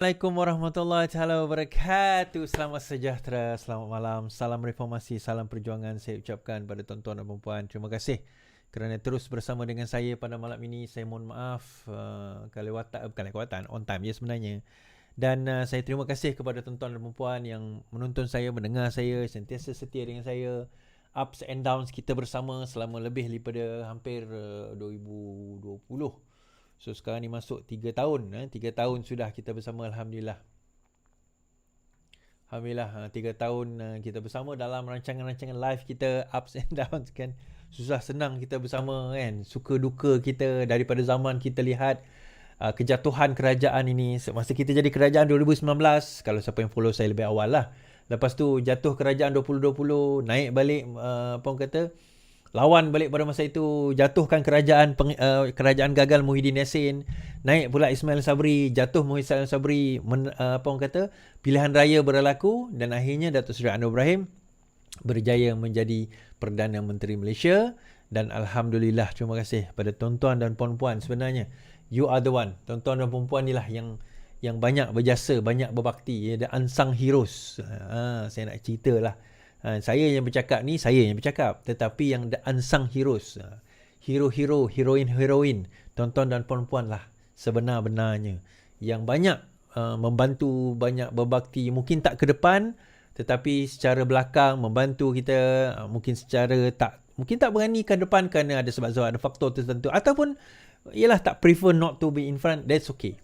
Assalamualaikum warahmatullahi taala wabarakatuh. Selamat sejahtera, selamat malam. Salam reformasi, salam perjuangan saya ucapkan pada tuan-tuan dan puan-puan. Terima kasih kerana terus bersama dengan saya pada malam ini. Saya mohon maaf kelewatan on time ya sebenarnya. Dan saya terima kasih kepada tuan-tuan dan puan yang menonton saya, mendengar saya, sentiasa setia dengan saya. Ups and downs kita bersama selama lebih daripada hampir 2020. So sekarang ni masuk 3 tahun. 3 tahun sudah kita bersama, Alhamdulillah. Alhamdulillah 3 tahun kita bersama dalam rancangan-rancangan live kita, ups and downs kan. Susah senang kita bersama kan. Suka duka kita daripada zaman kita lihat kejatuhan kerajaan ini. Masa kita jadi kerajaan 2019, kalau siapa yang follow saya lebih awal lah. Lepas tu jatuh kerajaan 2020, naik balik apa orang kata, lawan balik pada masa itu, jatuhkan kerajaan gagal Muhyiddin Yassin, naik pula Ismail Sabri, jatuh Ismail Sabri, apa orang kata, pilihan raya berlaku dan akhirnya Datuk Seri Anwar Ibrahim berjaya menjadi Perdana Menteri Malaysia. Dan Alhamdulillah, terima kasih pada tuan-tuan dan puan-puan. Sebenarnya you are the one. Tuan-tuan dan puan-puan inilah yang banyak berjasa, banyak berbakti, the unsung heroes. Saya nak cerita lah. Saya yang bercakap ni, saya yang bercakap. Tetapi yang the unsung heroes, hero-hero, heroin-heroin, tuan-tuan dan puan-puan lah sebenar-benarnya, yang banyak membantu, banyak berbakti. Mungkin tak ke depan, tetapi secara belakang membantu kita. Mungkin tak berani ke depan kerana ada sebab-sebab, ada faktor tertentu, ataupun ialah tak prefer not to be in front. That's okay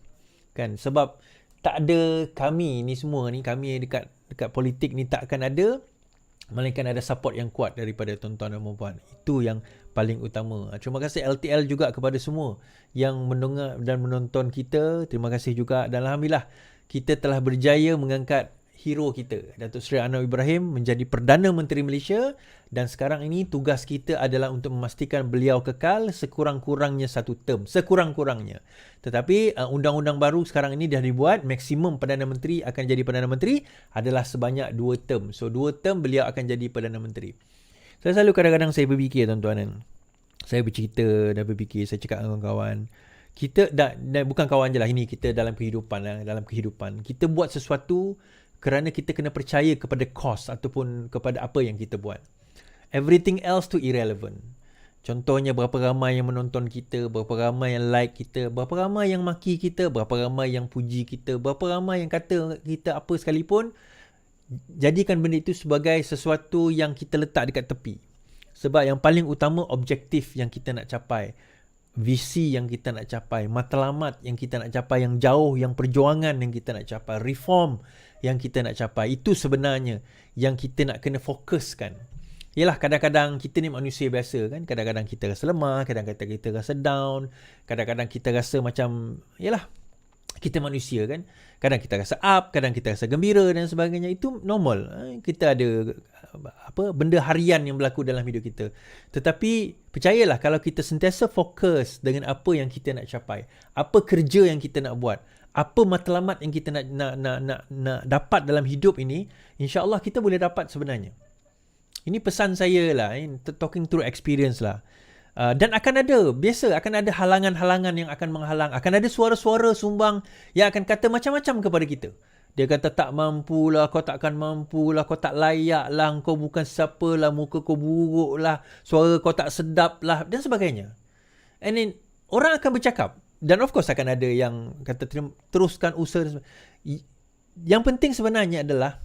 kan, sebab tak ada kami ni semua ni, kami dekat politik ni tak akan ada melainkan ada support yang kuat daripada tuan-tuan dan puan-puan. Itu yang paling utama. Terima kasih LTL juga kepada semua yang mendengar dan menonton kita. Terima kasih juga. Dan Alhamdulillah, kita telah berjaya mengangkat hero kita, Datuk Seri Anwar Ibrahim, menjadi Perdana Menteri Malaysia. Dan sekarang ini tugas kita adalah untuk memastikan beliau kekal sekurang-kurangnya 1 term. Sekurang-kurangnya. Tetapi undang-undang baru sekarang ini dah dibuat, maksimum Perdana Menteri akan jadi Perdana Menteri adalah sebanyak 2 term. So 2 term beliau akan jadi Perdana Menteri. Saya selalu kadang-kadang saya berfikir, tuan-tuan kan. Saya bercerita dan berfikir, saya cakap dengan kawan-kawan. Kita bukan kawan je lah, ini kita dalam kehidupan lah, kita buat sesuatu kerana kita kena percaya kepada cause ataupun kepada apa yang kita buat. Everything else tu irrelevant. Contohnya berapa ramai yang menonton kita, berapa ramai yang like kita, berapa ramai yang maki kita, berapa ramai yang puji kita, berapa ramai yang kata kita apa sekalipun, jadikan benda itu sebagai sesuatu yang kita letak dekat tepi. Sebab yang paling utama, objektif yang kita nak capai, visi yang kita nak capai, matlamat yang kita nak capai yang jauh, yang perjuangan yang kita nak capai, reform yang kita nak capai, itu sebenarnya yang kita nak kena fokuskan. Yalah, kadang-kadang kita ni manusia biasa kan, kadang-kadang kita rasa lemah, kadang-kadang kita rasa down, kadang-kadang kita rasa macam, yalah, kita manusia kan, kadang kita rasa up, kadang kita rasa gembira dan sebagainya. Itu normal. Kita ada benda harian yang berlaku dalam hidup kita. Tetapi percayalah, kalau kita sentiasa fokus dengan apa yang kita nak capai, apa kerja yang kita nak buat, apa matlamat yang kita nak dapat dalam hidup ini, insya-Allah kita boleh dapat sebenarnya. Ini pesan saya lah, talking through experience lah. Dan akan ada halangan-halangan yang akan menghalang. Akan ada suara-suara sumbang yang akan kata macam-macam kepada kita. Dia kata tak mampulah, kau takkan mampulah, kau tak layak lah, kau bukan siapa lah, muka kau buruk lah, suara kau tak sedap lah, dan sebagainya. And then, orang akan bercakap. Dan of course akan ada yang kata teruskan usaha. Yang penting sebenarnya adalah,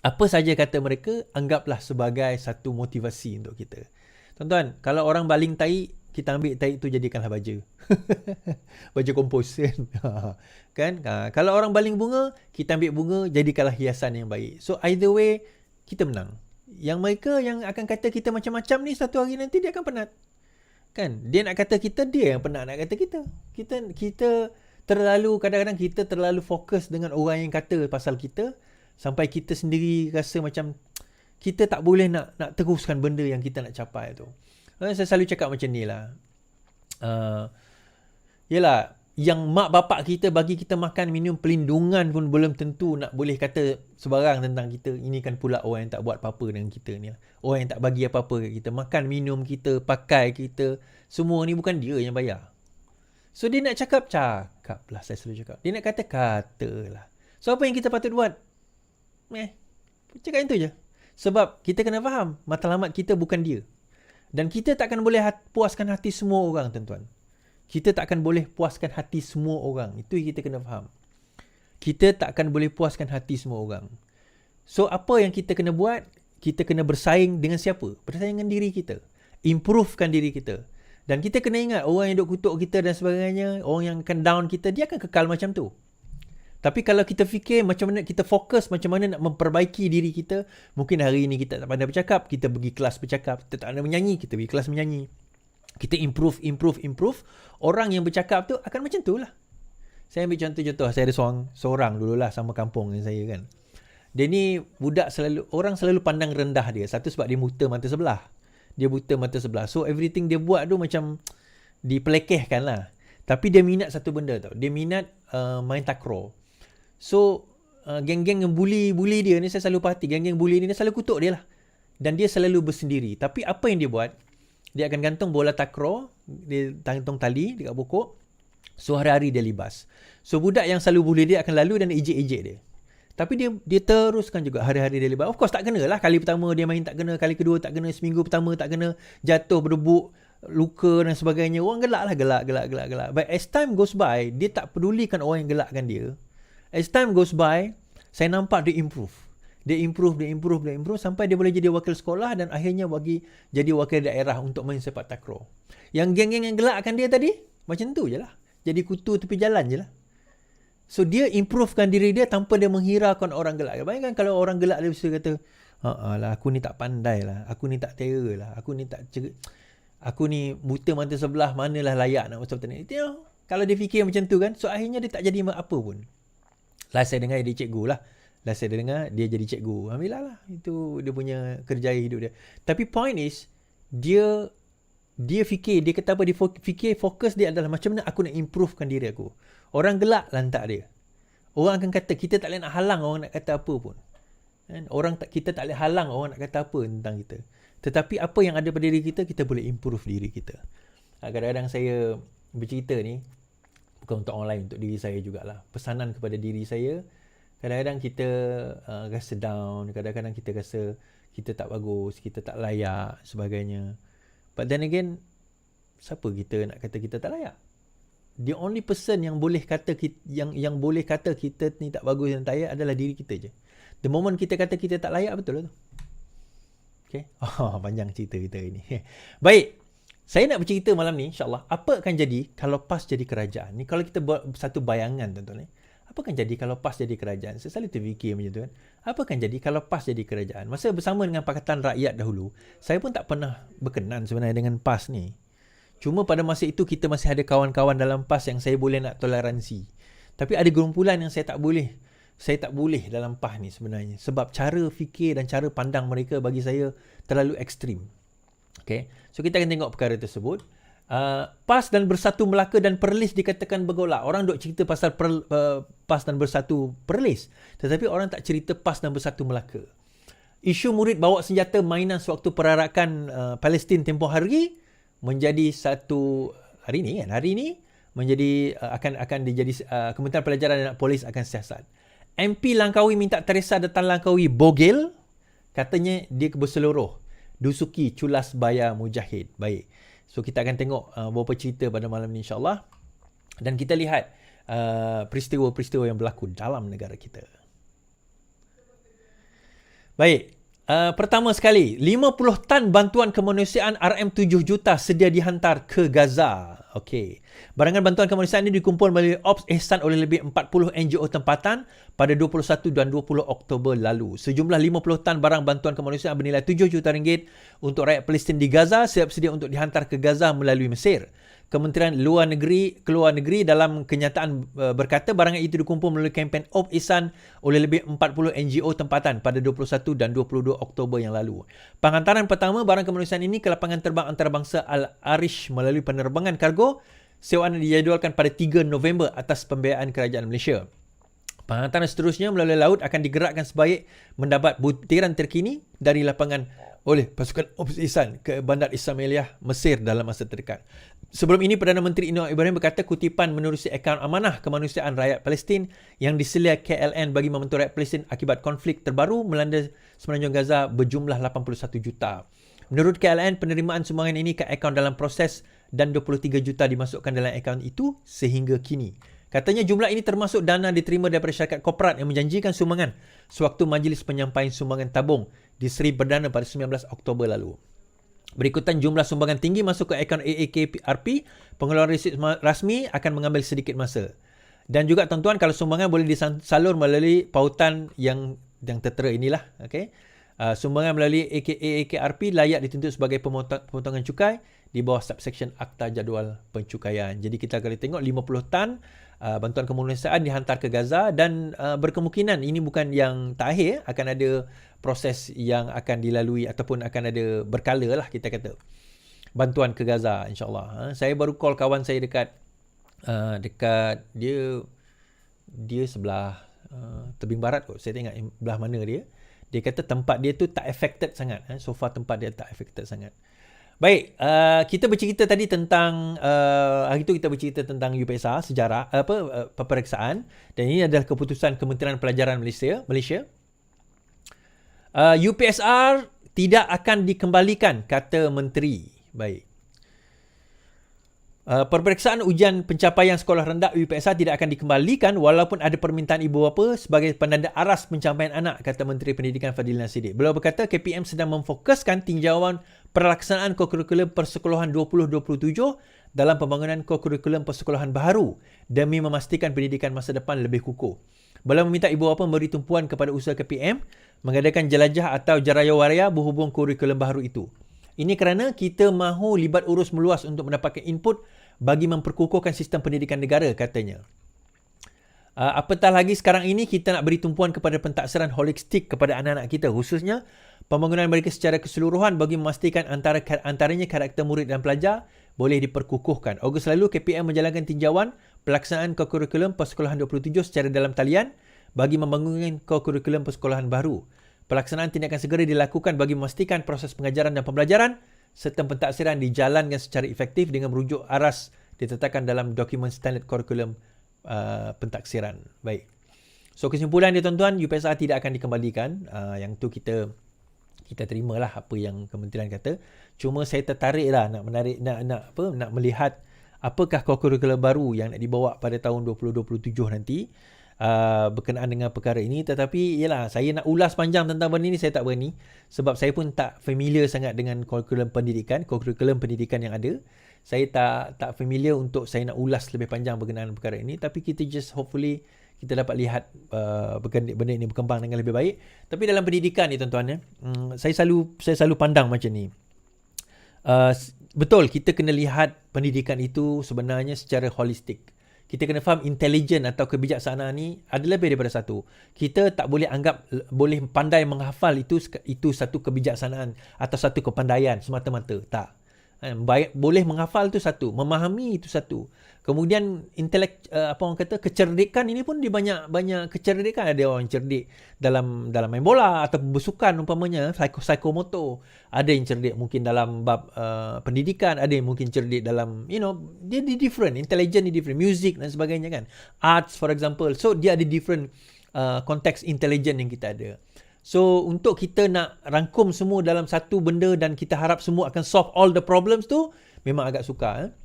apa saja kata mereka, anggaplah sebagai satu motivasi untuk kita. Tuan-tuan, kalau orang baling tai, kita ambil tai itu jadikanlah baja. Baja kompos kan? Kalau orang baling bunga, kita ambil bunga, jadikanlah hiasan yang baik. So either way, kita menang. Yang mereka yang akan kata kita macam-macam ni, satu hari nanti dia akan penat. Kan? Dia nak kata kita, dia yang penat nak kata kita. Kita kadang-kadang kita terlalu fokus dengan orang yang kata pasal kita, sampai kita sendiri rasa macam kita tak boleh nak teruskan benda yang kita nak capai tu. Saya selalu cakap macam ni lah. Yelah, yang mak bapak kita bagi kita makan minum pelindungan pun belum tentu nak boleh kata sebarang tentang kita. Ini kan pula orang yang tak buat apa-apa dengan kita ni lah. Orang yang tak bagi apa-apa kat kita. Makan minum kita, pakai kita, semua ni bukan dia yang bayar. So dia nak cakap lah, saya selalu cakap. Dia nak kata lah. So apa yang kita patut buat? Cakap itu je. Sebab kita kena faham matlamat kita bukan dia. Dan kita takkan boleh puaskan hati semua orang, tuan-tuan. Kita takkan boleh puaskan hati semua orang. Itu yang kita kena faham. Kita takkan boleh puaskan hati semua orang. So apa yang kita kena buat? Kita kena bersaing dengan siapa? Bersaing dengan diri kita. Improvekan diri kita. Dan kita kena ingat, orang yang duk kutuk kita dan sebagainya, orang yang akan down kita, dia akan kekal macam tu. Tapi kalau kita fikir macam mana, kita fokus macam mana nak memperbaiki diri kita, mungkin hari ini kita tak pandai bercakap, kita pergi kelas bercakap. Kita tak pandai menyanyi, kita pergi kelas menyanyi. Kita improve. Orang yang bercakap tu akan macam tu lah. Saya ambil contoh. Saya ada seorang dululah sama kampung dengan saya kan. Dia ni budak orang selalu pandang rendah dia. Satu sebab dia buta mata sebelah. So everything dia buat tu macam dipelekehkan lah. Tapi dia minat satu benda tau. Dia minat main takraw. So geng-geng yang bully dia ni, saya selalu perhati geng-geng bully ni, dia selalu kutuk dia lah. Dan dia selalu bersendiri. Tapi apa yang dia buat? Dia akan gantung bola takraw, dia gantung tali dekat pokok. So hari-hari dia libas. So budak yang selalu bully dia akan lalu dan ejek-ejek dia. Tapi dia teruskan juga hari-hari dia libas. Of course tak kena lah. Kali pertama dia main tak kena, kali kedua tak kena, seminggu pertama tak kena, jatuh berdebuk, luka dan sebagainya. Orang gelak. But as time goes by, dia tak pedulikan orang yang gelakkan dia. As time goes by, saya nampak dia improve. Dia improve sampai dia boleh jadi wakil sekolah dan akhirnya jadi wakil daerah untuk main sepak takraw. Yang geng-geng yang gelakkan dia tadi, macam tu je lah. Jadi kutu tepi jalan je lah. So dia improvekan diri dia tanpa dia menghiraukan orang gelak. Bayangkan kalau orang gelak dia bisa kata, lah aku ni tak pandai lah, aku ni tak tera lah, aku ni buta mata sebelah, manalah layak nak masuk petani. Kalau dia fikir macam tu kan, so akhirnya dia tak jadi apa pun. Last saya dengar dia cikgu lah. Last saya dengar dia jadi cikgu. Alhamdulillah lah. Itu dia punya kerjaya hidup dia. Tapi point is, dia fikir, dia kata apa, dia fikir fokus dia adalah macam mana aku nak improvekan diri aku. Orang gelak lantak dia. Orang akan kata, kita tak boleh nak halang orang nak kata apa pun. Kita tak boleh halang orang nak kata apa tentang kita. Tetapi apa yang ada pada diri kita, kita boleh improve diri kita. Kadang-kadang saya bercerita ni, bukan untuk orang lain, untuk diri saya jugalah. Pesanan kepada diri saya, kadang-kadang kita rasa down, kadang-kadang kita rasa kita tak bagus, kita tak layak, sebagainya. But then again, siapa kita nak kata kita tak layak? The only person yang boleh kata yang boleh kata kita ni tak bagus dan tak layak adalah diri kita je. The moment kita kata kita tak layak, betul lah tu. Okay? Panjang cerita kita ini. Baik. Saya nak bercerita malam ni, insyaAllah, apa akan jadi kalau PAS jadi kerajaan. Ni kalau kita buat satu bayangan, tuan-tuan. Apa akan jadi kalau PAS jadi kerajaan? Saya selalu terfikir macam tu kan. Apa akan jadi kalau PAS jadi kerajaan? Masa bersama dengan Pakatan Rakyat dahulu, saya pun tak pernah berkenan sebenarnya dengan PAS ni. Cuma pada masa itu kita masih ada kawan-kawan dalam PAS yang saya boleh nak toleransi. Tapi ada gerombolan yang saya tak boleh. Saya tak boleh dalam PAS ni sebenarnya. Sebab cara fikir dan cara pandang mereka bagi saya terlalu ekstrim. Okay. So kita akan tengok perkara tersebut. PAS dan Bersatu Melaka dan Perlis dikatakan bergolak. Orang duk cerita pasal PAS dan Bersatu Perlis. Tetapi orang tak cerita PAS dan Bersatu Melaka. Isu murid bawa senjata mainan sewaktu perarakan Palestin tempoh hari menjadi satu hari ini menjadi akan dijadi Kementerian Pelajaran dan Polis akan siasat. MP Langkawi minta Teresa datang Langkawi bogel, katanya dia berseluruh dusuki culas bayar mujahid. Baik. So kita akan tengok beberapa cerita pada malam ni insya-Allah dan kita lihat peristiwa-peristiwa yang berlaku dalam negara kita. Baik. Pertama sekali, 50 tan bantuan kemanusiaan RM7 juta sedia dihantar ke Gaza. Okey. Barangan bantuan kemanusiaan ini dikumpul melalui Ops Ihsan oleh lebih 40 NGO tempatan pada 21 dan 20 Oktober lalu. Sejumlah 50 tan barang bantuan kemanusiaan bernilai 7 juta ringgit untuk rakyat Palestin di Gaza siap sedia untuk dihantar ke Gaza melalui Mesir. Kementerian Luar Negeri dalam kenyataan berkata barangan itu dikumpul melalui kempen Ops Ihsan oleh lebih 40 NGO tempatan pada 21 dan 22 Oktober yang lalu. Penghantaran pertama barang kemanusiaan ini ke lapangan terbang antarabangsa Al-Arish melalui penerbangan kargo sewaan dijadualkan pada 3 November atas pembiayaan kerajaan Malaysia. Penghantaran seterusnya melalui laut akan digerakkan sebaik mendapat butiran terkini dari lapangan oleh pasukan Ops Ihsan ke Bandar Ismailiyah, Mesir dalam masa terdekat. Sebelum ini, Perdana Menteri Anwar Ibrahim berkata kutipan menerusi akaun amanah kemanusiaan rakyat Palestin yang diselia KLN bagi membantu rakyat Palestin akibat konflik terbaru melanda semenanjung Gaza berjumlah 81 juta. Menurut KLN, penerimaan sumbangan ini ke akaun dalam proses dan 23 juta dimasukkan dalam akaun itu sehingga kini. Katanya jumlah ini termasuk dana diterima daripada syarikat korporat yang menjanjikan sumbangan sewaktu majlis penyampaian sumbangan tabung di Seri Perdana pada 19 Oktober lalu. Berikutan jumlah sumbangan tinggi masuk ke akaun AAKRP, pengeluaran resit rasmi akan mengambil sedikit masa. Dan juga tuan-tuan, kalau sumbangan boleh disalur melalui pautan yang tertera inilah. Okay? Sumbangan melalui AAKRP layak dituntut sebagai pemotongan cukai di bawah subsection Akta Jadual Pencukaian. Jadi kita kalau tengok 50 tan bantuan kemanusiaan dihantar ke Gaza dan berkemungkinan ini bukan yang terakhir, akan ada proses yang akan dilalui ataupun akan ada berkala lah kita kata bantuan ke Gaza insyaAllah. Saya baru call kawan saya dekat dia sebelah tebing barat kot. Saya tengok belah mana dia. Dia kata tempat dia tu tak affected sangat. So far tempat dia tak affected sangat. Baik, kita bercerita tadi tentang hari tu kita bercerita tentang UPSR sejarah peperiksaan, dan ini adalah keputusan Kementerian Pelajaran Malaysia. UPSR tidak akan dikembalikan, kata menteri. Baik. Peperiksaan ujian pencapaian sekolah rendah UPSR tidak akan dikembalikan walaupun ada permintaan ibu bapa sebagai penanda aras pencapaian anak, kata Menteri Pendidikan Fadilin Siddiq. Beliau berkata KPM sedang memfokuskan tinjauan pelaksanaan kokurikulum persekolahan 2027 dalam pembangunan kokurikulum persekolahan baharu demi memastikan pendidikan masa depan lebih kukuh. Beliau meminta ibu bapa memberi tumpuan kepada usaha KPM mengadakan jelajah atau jaraya-waraya berhubung kurikulum baharu itu. Ini kerana kita mahu libat urus meluas untuk mendapatkan input bagi memperkukuhkan sistem pendidikan negara, katanya. Apatah lagi sekarang ini kita nak beri tumpuan kepada pentaksiran holistik kepada anak-anak kita, khususnya pembangunan mereka secara keseluruhan bagi memastikan antaranya karakter murid dan pelajar boleh diperkukuhkan. Ogos lalu KPM menjalankan tinjauan pelaksanaan kokurikulum persekolahan 27 secara dalam talian bagi membangunkan kokurikulum persekolahan baru. Pelaksanaan tindakan segera dilakukan bagi memastikan proses pengajaran dan pembelajaran serta pentaksiran dijalankan secara efektif dengan merujuk aras ditetapkan dalam dokumen standard kurikulum pentaksiran. Baik. So kesimpulan dia tuan-tuan, UPSR tidak akan dikembalikan. Yang tu kita terimalah apa yang kementerian kata. Cuma saya tertariklah nak melihat apakah kurikulum baru yang nak dibawa pada tahun 2027 nanti. Berkenaan dengan perkara ini, tetapi yalah, saya nak ulas panjang tentang benda ini saya tak berani sebab saya pun tak familiar sangat dengan kurikulum pendidikan yang ada. Saya tak familiar untuk saya nak ulas lebih panjang berkenaan perkara ini, tapi kita just hopefully kita dapat lihat benda ini berkembang dengan lebih baik. Tapi dalam pendidikan ni tuan-tuan, saya selalu pandang macam ni. Betul, kita kena lihat pendidikan itu sebenarnya secara holistik. Kita kena faham intelijen atau kebijaksanaan ni ada lebih daripada satu. Kita tak boleh anggap boleh pandai menghafal itu satu kebijaksanaan atau satu kepandaian semata-mata. Tak. Boleh menghafal itu satu, memahami itu satu. Kemudian kecerdikan ini pun dia banyak kecerdikan. Ada orang cerdik dalam main bola atau bersukan umpamanya, psikomotor. Ada yang cerdik mungkin dalam bab pendidikan, ada yang mungkin cerdik dalam dia different, intelligent ni different, music dan sebagainya kan. Arts for example. So dia ada different konteks intelligent yang kita ada. So untuk kita nak rangkum semua dalam satu benda dan kita harap semua akan solve all the problems tu memang agak sukar.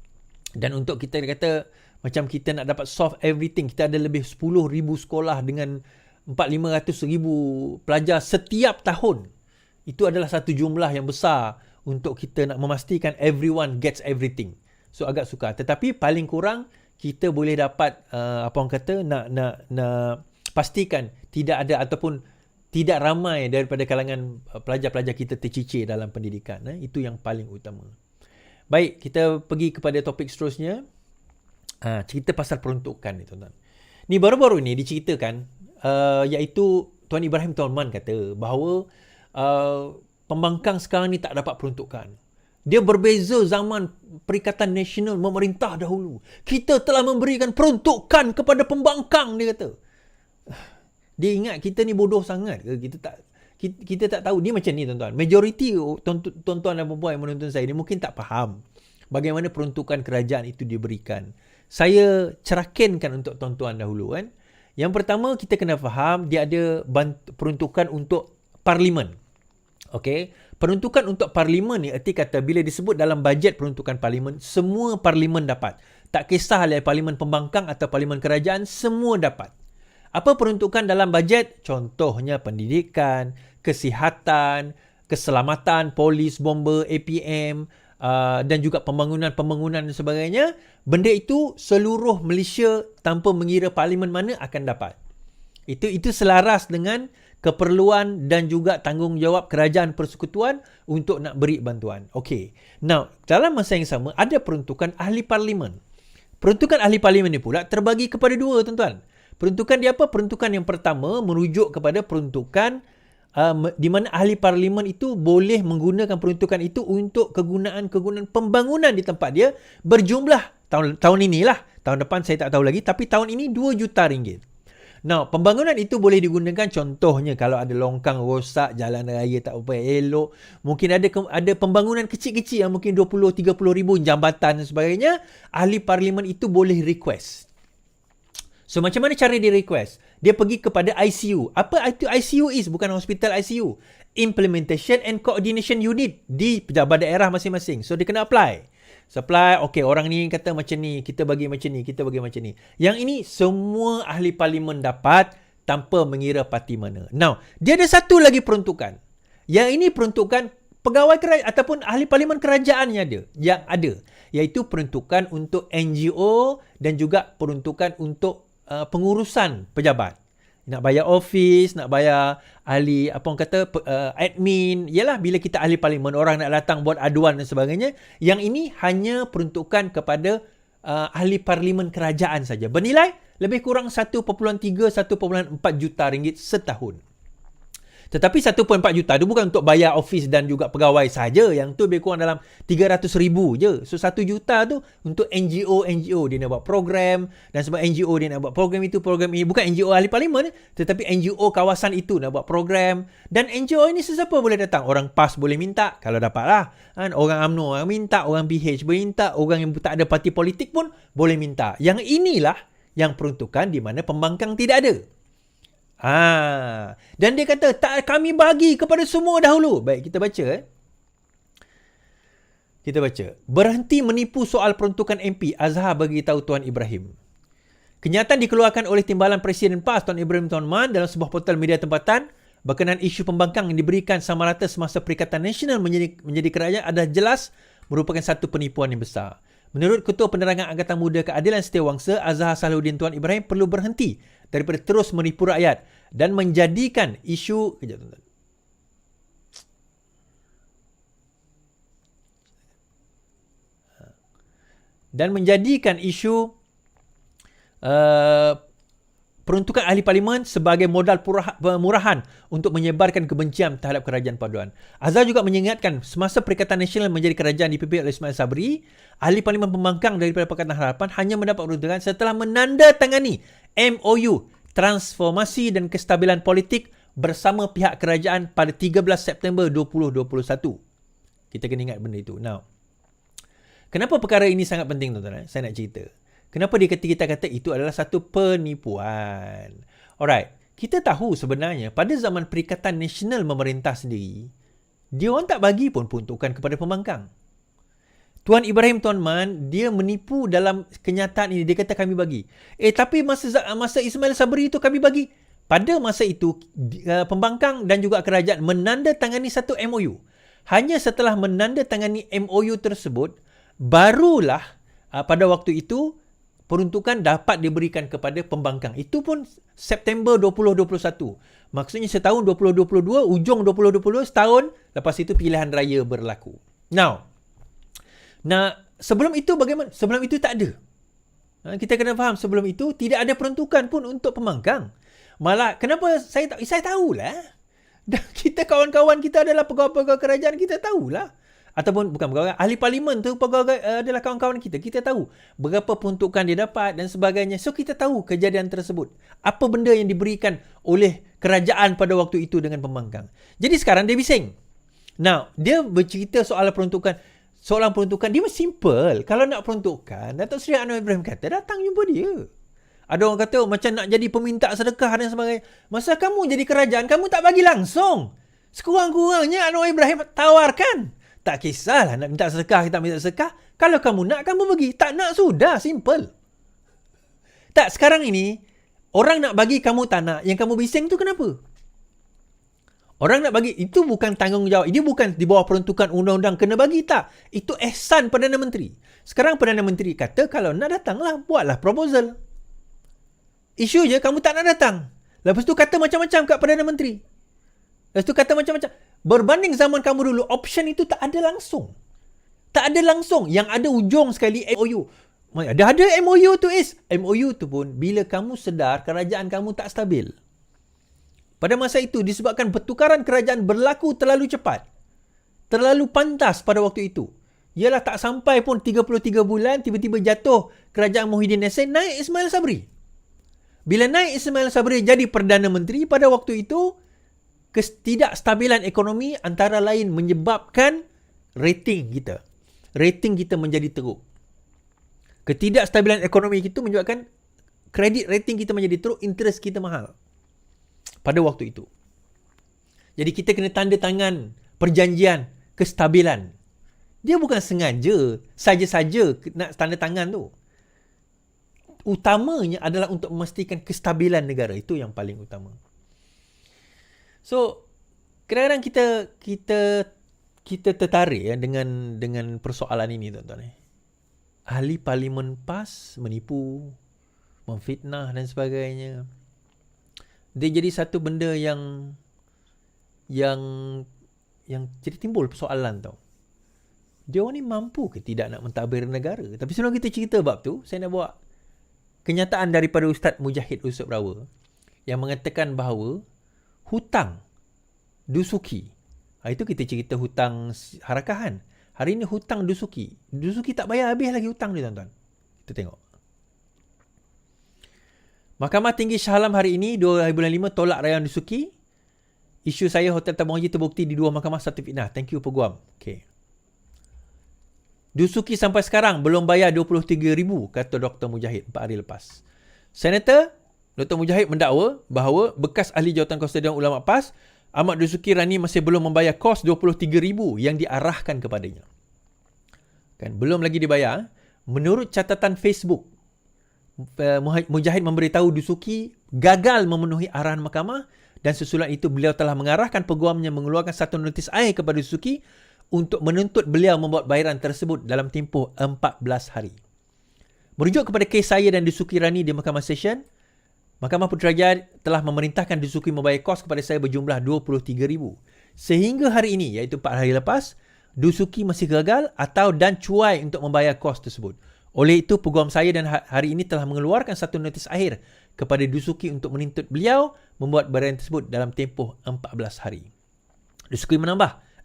Dan untuk kita kata macam kita nak dapat solve everything, kita ada lebih 10,000 sekolah dengan 400-500,000 pelajar setiap tahun. Itu adalah satu jumlah yang besar untuk kita nak memastikan everyone gets everything. So agak sukar. Tetapi paling kurang kita boleh dapat nak pastikan tidak ada ataupun tidak ramai daripada kalangan pelajar-pelajar kita tercicir dalam pendidikan. Itu yang paling utama. Baik, kita pergi kepada topik seterusnya. Cerita pasal peruntukan ni tuan-tuan. Ni baru-baru ni diceritakan iaitu Tuan Ibrahim Tuan Man kata bahawa pembangkang sekarang ni tak dapat peruntukan. Dia berbeza zaman Perikatan Nasional memerintah dahulu. Kita telah memberikan peruntukan kepada pembangkang, dia kata. Dia ingat kita ni bodoh sangat ke? Kita tak tahu. Dia macam ni tuan-tuan. Majoriti tuan-tuan dan puan-puan yang menonton saya ni mungkin tak faham bagaimana peruntukan kerajaan itu diberikan. Saya cerahkankan untuk tuan-tuan dahulu kan. Yang pertama kita kena faham dia ada peruntukan untuk parlimen. Okey, peruntukan untuk parlimen ni erti kata bila disebut dalam bajet peruntukan parlimen, semua parlimen dapat. Tak kisah oleh parlimen pembangkang atau parlimen kerajaan, semua dapat. Apa peruntukan dalam bajet? Contohnya pendidikan, kesihatan, keselamatan, polis, bomber, APM dan juga pembangunan dan sebagainya. Benda itu seluruh Malaysia tanpa mengira parlimen mana akan dapat. Itu selaras dengan keperluan dan juga tanggungjawab kerajaan persekutuan untuk nak beri bantuan. Okey. Now, dalam masa yang sama ada peruntukan ahli parlimen. Peruntukan ahli parlimen ni pula terbagi kepada dua, tuan-tuan. Peruntukan dia apa? Peruntukan yang pertama merujuk kepada peruntukan di mana ahli parlimen itu boleh menggunakan peruntukan itu untuk kegunaan pembangunan di tempat dia berjumlah tahun inilah. Tahun depan saya tak tahu lagi, tapi tahun ini 2 juta ringgit. Now, pembangunan itu boleh digunakan contohnya kalau ada longkang rosak, jalan raya tak apa elok, mungkin ada pembangunan kecil-kecil yang mungkin 20-30 ribu jambatan dan sebagainya, ahli parlimen itu boleh request. So, macam mana cara dia request? Dia pergi kepada ICU. Apa itu ICU is? Bukan hospital ICU. Implementation and Coordination Unit di pejabat daerah masing-masing. So, dia kena apply. Supply, okey, orang ni kata macam ni, kita bagi macam ni, kita bagi macam ni. Yang ini semua ahli parlimen dapat tanpa mengira parti mana. Now, dia ada satu lagi peruntukan. Yang ini peruntukan pegawai kerajaan ataupun ahli parlimen kerajaan yang ada, iaitu peruntukan untuk NGO dan juga peruntukan untuk pengurusan pejabat. Nak bayar office, nak bayar ahli admin. Yalah, bila kita ahli parlimen, orang nak datang buat aduan dan sebagainya. Yang ini hanya peruntukan kepada ahli parlimen kerajaan saja. Bernilai lebih kurang 1.3-1.4 juta ringgit setahun. Tetapi 1.4 juta itu bukan untuk bayar office dan juga pegawai saja. Yang tu lebih kurang dalam 300,000 je. So 1 juta tu untuk NGO dia nak buat program, dan sebab NGO dia nak buat program itu, program ini. Bukan NGO ahli parlimen, tetapi NGO kawasan itu nak buat program. Dan NGO ini sesiapa boleh datang. Orang PAS boleh minta kalau dapat lah. Orang UMNO orang minta, orang PH boleh minta, orang yang tak ada parti politik pun boleh minta. Yang inilah yang peruntukan di mana pembangkang tidak ada. Dan dia kata tak, kami bagi kepada semua dahulu. Baik, kita baca. Kita baca. Berhenti menipu soal peruntukan MP, Azhar bagi tahu Tuan Ibrahim. Kenyataan dikeluarkan oleh Timbalan Presiden PAS Tuan Ibrahim Tuan Man dalam sebuah portal media tempatan berkenaan isu pembangkang yang diberikan sama rata semasa Perikatan Nasional menjadi kerajaan adalah jelas merupakan satu penipuan yang besar. Menurut Ketua Penerangan Angkatan Muda Keadilan Setiawangsa, Azhar Salahuddin Tuan Ibrahim perlu berhenti daripada terus menipu rakyat dan menjadikan isu peruntukan ahli parlimen sebagai modal pemurahan untuk menyebarkan kebencian terhadap kerajaan paduan. Azhar juga mengingatkan semasa Perikatan Nasional menjadi kerajaan dipimpin oleh Ismail Sabri, ahli parlimen pembangkang daripada Pakatan Harapan hanya mendapat peruntukan setelah menandatangani MOU Transformasi dan Kestabilan Politik bersama pihak kerajaan pada 13 September 2021. Kita kena ingat benda itu. Now, kenapa perkara ini sangat penting, tuan-tuan? Saya nak cerita. Kenapa kita kata itu adalah satu penipuan? Alright, kita tahu sebenarnya pada zaman Perikatan Nasional memerintah sendiri, dia orang tak bagi pun peruntukan kepada pembangkang. Tuan Ibrahim Tuan Man, dia menipu dalam kenyataan ini. Dia kata kami bagi. Tapi masa Ismail Sabri itu kami bagi. Pada masa itu, pembangkang dan juga kerajaan menandatangani satu MOU. Hanya setelah menandatangani MOU tersebut, barulah pada waktu itu peruntukan dapat diberikan kepada pembangkang. Itu pun September 2021. Maksudnya setahun 2022, ujung 2022, setahun lepas itu pilihan raya berlaku. Now, sebelum itu bagaimana? Sebelum itu tak ada. Kita kena faham, sebelum itu tidak ada peruntukan pun untuk pembangkang. Malah, kenapa saya tahulah. Dan kita kawan-kawan kita adalah pegawai-pegawai kerajaan, kita tahulah. Ataupun bukan pegawai, ahli parlimen tu pegawai adalah kawan-kawan kita. Kita tahu berapa peruntukan dia dapat dan sebagainya. So kita tahu kejadian tersebut. Apa benda yang diberikan oleh kerajaan pada waktu itu dengan pembangkang. Jadi sekarang dia bising. Now, dia bercerita soal peruntukan. Soalan peruntukan, dia simple. Kalau nak peruntukan, Datuk Seri Anwar Ibrahim kata, datang jumpa dia. Ada orang kata, macam nak jadi peminta sedekah dan sebagainya. Masa kamu jadi kerajaan, kamu tak bagi langsung. Sekurang-kurangnya Anwar Ibrahim tawarkan. Tak kisahlah nak minta sedekah, kita minta sedekah. Kalau kamu nak, kamu bagi. Tak nak, sudah. Simple. Tak, sekarang ini, orang nak bagi, kamu tak nak. Yang kamu bising tu kenapa? Orang nak bagi, itu bukan tanggungjawab. Ini bukan di bawah peruntukan undang-undang kena bagi, tak. Itu ihsan Perdana Menteri. Sekarang Perdana Menteri kata, kalau nak datanglah, buatlah proposal. Isu je, kamu tak nak datang. Lepas tu kata macam-macam kat Perdana Menteri. Lepas tu kata macam-macam. Berbanding zaman kamu dulu, option itu tak ada langsung. Tak ada langsung. Yang ada ujung sekali MOU. Dah ada MOU tu MOU tu pun, bila kamu sedar kerajaan kamu tak stabil. Pada masa itu, disebabkan pertukaran kerajaan berlaku terlalu cepat. Terlalu pantas pada waktu itu. Ialah tak sampai pun 33 bulan, tiba-tiba jatuh kerajaan Muhyiddin Yassin, naik Ismail Sabri. Bila naik Ismail Sabri jadi Perdana Menteri, pada waktu itu, ketidakstabilan ekonomi antara lain menyebabkan rating kita. Rating kita menjadi teruk. Ketidakstabilan ekonomi itu menyebabkan kredit rating kita menjadi teruk, interest kita mahal. Pada waktu itu. Jadi kita kena tanda tangan perjanjian kestabilan. Dia bukan sengaja, saja-saja nak tanda tangan tu. Utamanya adalah untuk memastikan kestabilan negara. Itu yang paling utama. So, kadang-kadang kita tertarik ya, dengan persoalan ini, tuan-tuan. Ahli parlimen PAS menipu, memfitnah dan sebagainya. Dia jadi satu benda yang jadi timbul persoalan tau. Dia orang ni mampu ke tidak nak mentadbir negara? Tapi sebelum kita cerita bab tu, saya nak bawa kenyataan daripada Ustaz Mujahid Yusof Rawa yang mengatakan bahawa hutang dusuki. Itu kita cerita hutang harakahan. Hari ini hutang dusuki. Dusuki tak bayar habis lagi hutang dia, tuan-tuan. Kita tengok. Mahkamah Tinggi Shah Alam hari ini 2 bulan 5 tolak rayuan dusuki. Isu saya Hotel Tabung Haji terbukti di 2 mahkamah satu fitnah. Thank you Peguam. Okay. Dusuki sampai sekarang belum bayar 23,000 kata Dr. Mujahid 4 hari lepas. Senator Dr. Mujahid mendakwa bahawa bekas ahli jawatan Kuasa Dewan Ulama PAS Ahmad Dusuki Rani masih belum membayar kos 23,000 yang diarahkan kepadanya. Kan belum lagi dibayar. Menurut catatan Facebook, Mujahid memberitahu Dusuki gagal memenuhi arahan mahkamah dan sesudah itu beliau telah mengarahkan peguamnya mengeluarkan satu notis air kepada Dusuki untuk menuntut beliau membuat bayaran tersebut dalam tempoh 14 hari. Merujuk kepada kes saya dan Dusuki Rani di Mahkamah Session, Mahkamah Putrajaya telah memerintahkan Dusuki membayar kos kepada saya berjumlah 23,000. Sehingga hari ini, iaitu 4 hari lepas, Dusuki masih gagal dan cuai untuk membayar kos tersebut. Oleh itu, peguam saya dan hari ini telah mengeluarkan satu notis akhir kepada Dusuki untuk menuntut beliau membuat bayaran tersebut dalam tempoh 14 hari.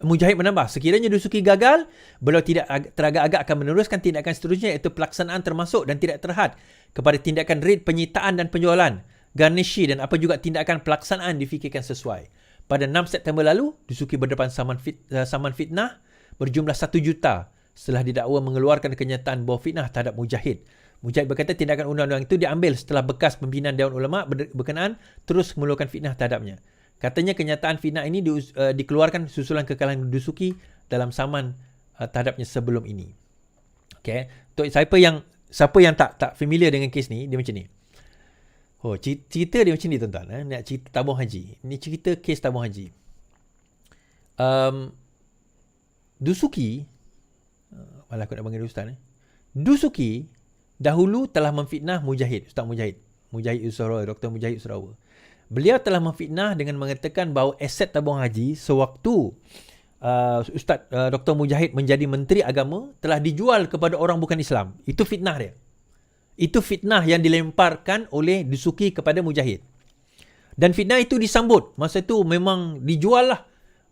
Mujahid menambah, sekiranya Dusuki gagal, beliau tidak teragak-agak akan meneruskan tindakan seterusnya iaitu pelaksanaan termasuk dan tidak terhad kepada tindakan red penyitaan dan penjualan, garnishi dan apa juga tindakan pelaksanaan difikirkan sesuai. Pada 6 September lalu, Dusuki berdepan saman fitnah berjumlah 1 juta setelah didakwa mengeluarkan kenyataan bahawa fitnah terhadap Mujahid. Mujahid berkata tindakan undang-undang itu diambil setelah bekas pimpinan Dewan Ulama berkenaan terus mengeluarkan fitnah terhadapnya. Katanya kenyataan fitnah ini dikeluarkan susulan kekalahan Dusuki dalam saman terhadapnya sebelum ini. Okay. Untuk siapa yang tak familiar dengan kes ni, dia macam ni. Oh, cerita dia macam ni, tuan-tuan. Nak cerita tabung haji. Ini cerita kes tabung haji. Dusuki, malah aku nak panggil Ustaz. Dusuki dahulu telah memfitnah Mujahid, Ustaz Mujahid Yusof Rawa, Dr. Mujahid Yusof Rawa. Beliau telah memfitnah dengan mengatakan bahawa aset tabung haji sewaktu Ustaz Dr. Mujahid menjadi Menteri Agama telah dijual kepada orang bukan Islam. Itu fitnah dia. Itu fitnah yang dilemparkan oleh Dusuki kepada Mujahid. Dan fitnah itu disambut. Masa itu memang dijual lah.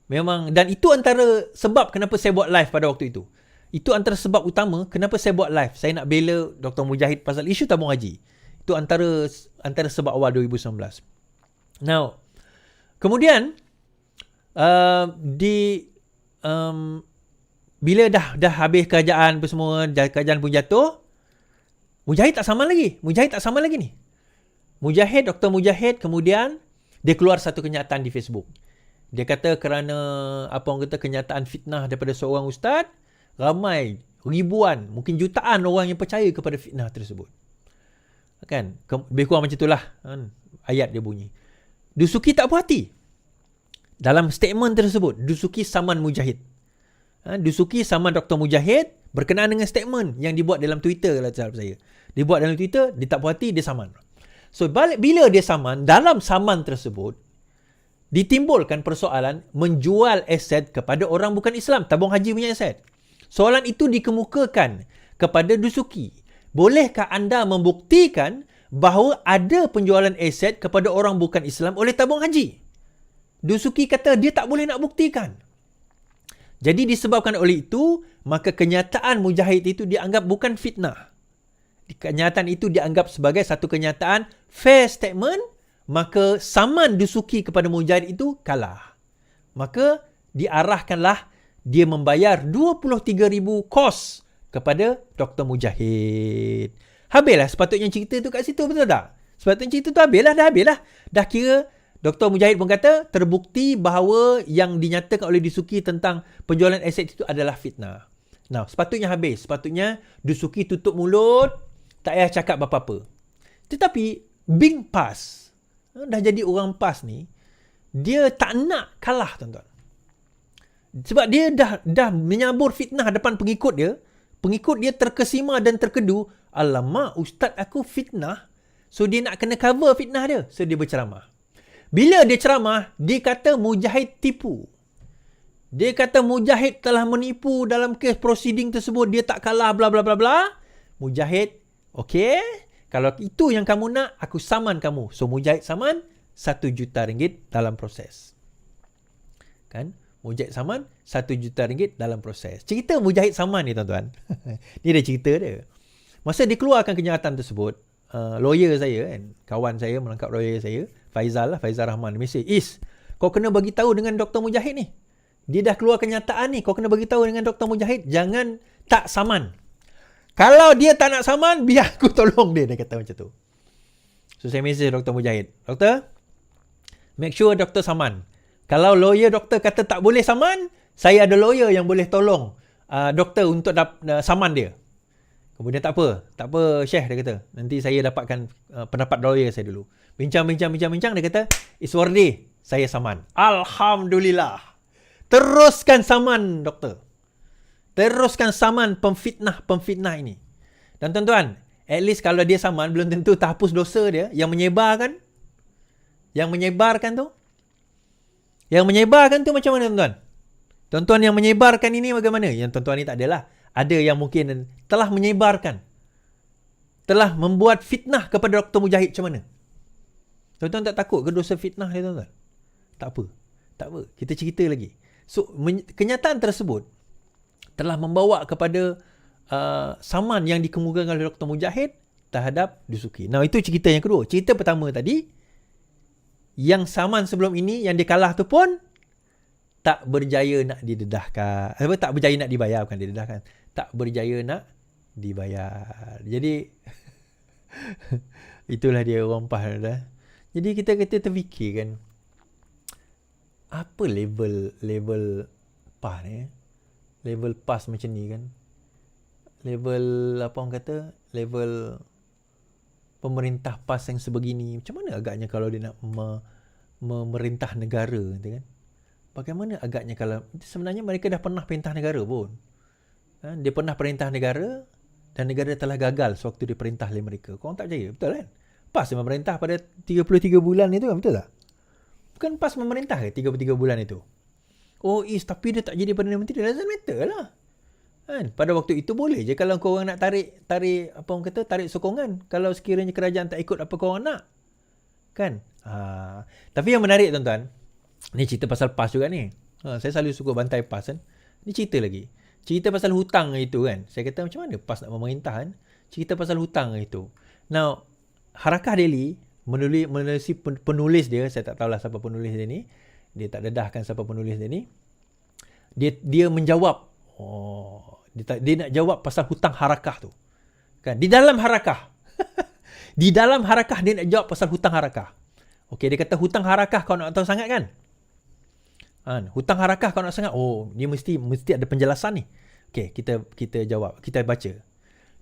Memang, dan itu antara sebab kenapa saya buat live pada waktu itu. Itu antara sebab utama kenapa saya buat live. Saya nak bela Dr. Mujahid pasal isu tabung haji. Itu antara sebab awal 2019. Now, kemudian bila dah habis kerajaan semua, kerajaan pun jatuh, Mujahid tak saman lagi ni. Dr. Mujahid kemudian dia keluar satu kenyataan di Facebook. Dia kata kerana kenyataan fitnah daripada seorang ustaz, ramai ribuan, mungkin jutaan orang yang percaya kepada fitnah tersebut. Kan? Lebih kurang macam itulah kan? Ayat dia bunyi. Dusuki tak puas hati. Dalam statement tersebut, Dusuki saman Mujahid. Dusuki saman Dr. Mujahid berkenaan dengan statement yang dibuat dalam Twitter, kalau tak saya. Dibuat dalam Twitter, dia tak puas hati, dia saman. So, bila dia saman, dalam saman tersebut, ditimbulkan persoalan menjual aset kepada orang bukan Islam, tabung haji punya aset. Soalan itu dikemukakan kepada Dusuki. Bolehkah anda membuktikan bahawa ada penjualan aset kepada orang bukan Islam oleh tabung haji? Dusuki kata dia tak boleh nak buktikan. Jadi disebabkan oleh itu, maka kenyataan Mujahid itu dianggap bukan fitnah. Kenyataan itu dianggap sebagai satu kenyataan fair statement, maka saman Dusuki kepada Mujahid itu kalah. Maka diarahkanlah dia membayar 23,000 kos kepada Dr. Mujahid. Habislah sepatutnya cerita tu kat situ, betul tak? Sepatutnya cerita tu habislah. Dah kira Dr. Mujahid pun kata terbukti bahawa yang dinyatakan oleh Dusuki tentang penjualan aset itu adalah fitnah. Nah, sepatutnya habis. Sepatutnya Dusuki tutup mulut, tak payah cakap apa-apa. Tetapi Bing PAS, dah jadi orang PAS ni, dia tak nak kalah, tuan-tuan. Sebab dia dah menyabur fitnah depan pengikut dia. Pengikut dia terkesima dan terkedu. Alamak, ustaz aku fitnah. So dia nak kena cover fitnah dia. So dia berceramah. Bila dia ceramah, dia kata Mujahid tipu. Dia kata Mujahid telah menipu dalam kes proceeding tersebut. Dia tak kalah, bla bla bla bla. Mujahid, okey, kalau itu yang kamu nak, aku saman kamu. So Mujahid saman 1 juta ringgit dalam proses. Kan? Mujahid saman 1 juta ringgit dalam proses. Cerita Mujahid saman ni, tuan-tuan. Ni dia cerita dia. Masa dikeluarkan kenyataan tersebut, lawyer saya kan, kawan saya, melengkap lawyer saya, Faizal Rahman, mesej, kau kena bagi tahu dengan Dr. Mujahid ni. Dia dah keluar kenyataan ni, kau kena bagi tahu dengan Dr. Mujahid, jangan tak saman. Kalau dia tak nak saman, biar aku tolong dia kata macam tu. So saya mesej Dr. Mujahid, doktor, make sure doktor saman. Kalau lawyer doktor kata tak boleh saman, saya ada lawyer yang boleh tolong doktor untuk saman dia. Kemudian tak apa Syekh, dia kata, nanti saya dapatkan pendapat lawyer saya dulu. Bincang, dia kata, it's worthy, saya saman. Alhamdulillah. Teruskan saman, doktor. Teruskan saman pemfitnah ini. Dan tuan-tuan, at least kalau dia saman, belum tentu terhapus dosa dia. Yang menyebarkan tu. Yang menyebarkan tu macam mana, tuan-tuan? Tuan-tuan yang menyebarkan ini bagaimana? Yang tuan-tuan ni tak adalah. Ada yang mungkin telah menyebarkan. Telah membuat fitnah kepada Dr. Mujahid macam mana? Tuan-tuan tak takut ke dosa fitnah dia, tuan-tuan? Tak apa. Kita cerita lagi. So, kenyataan tersebut telah membawa kepada saman yang dikemukakan oleh Dr. Mujahid terhadap Dusuki. Nah, itu cerita yang kedua. Cerita pertama tadi, yang saman sebelum ini, yang dia kalah tu pun tak berjaya nak didedahkan. Tak berjaya nak dibayar, bukan didedahkan. Tak berjaya nak dibayar. Jadi, itulah dia orang PAS dah. Jadi kita terfikir kan, apa level PAS ni? Level PAS macam ni kan? Level, apa orang kata? Level pemerintah PAS yang sebegini. Macam mana agaknya kalau dia nak memerintah negara, kan? Bagaimana agaknya kalau sebenarnya mereka dah pernah perintah negara pun. Dia pernah perintah negara dan negara telah gagal sewaktu dia perintah oleh mereka. Korang tak percaya? Betul kan? PAS memerintah pada 33 bulan itu kan, betul tak? Bukan PAS memerintah ke 33 bulan itu? Oh, tapi dia tak jadi Perdana Menteri, doesn't matter lah. Kan? Pada waktu itu boleh je kalau korang nak tarik apa orang kata, tarik sokongan. Kalau sekiranya kerajaan tak ikut apa korang nak. Kan? Tapi yang menarik, tuan-tuan, ni cerita pasal PAS juga ni. Saya selalu suka bantai PAS kan. Ni cerita lagi. Cerita pasal hutang itu kan. Saya kata macam mana PAS nak memerintah kan. Cerita pasal hutang itu. Now, Harakah Daily menulis penulis dia, saya tak tahulah siapa penulis dia ni. Dia tak dedahkan siapa penulis dia ni. Dia menjawab Dia nak jawab pasal hutang harakah tu. Kan? Di dalam harakah. Di dalam harakah dia nak jawab pasal hutang harakah. Okey, dia kata hutang harakah kau nak tahu sangat kan? Hutang harakah kau nak sangat. Ni mesti ada penjelasan ni. Okey, kita jawab, kita baca.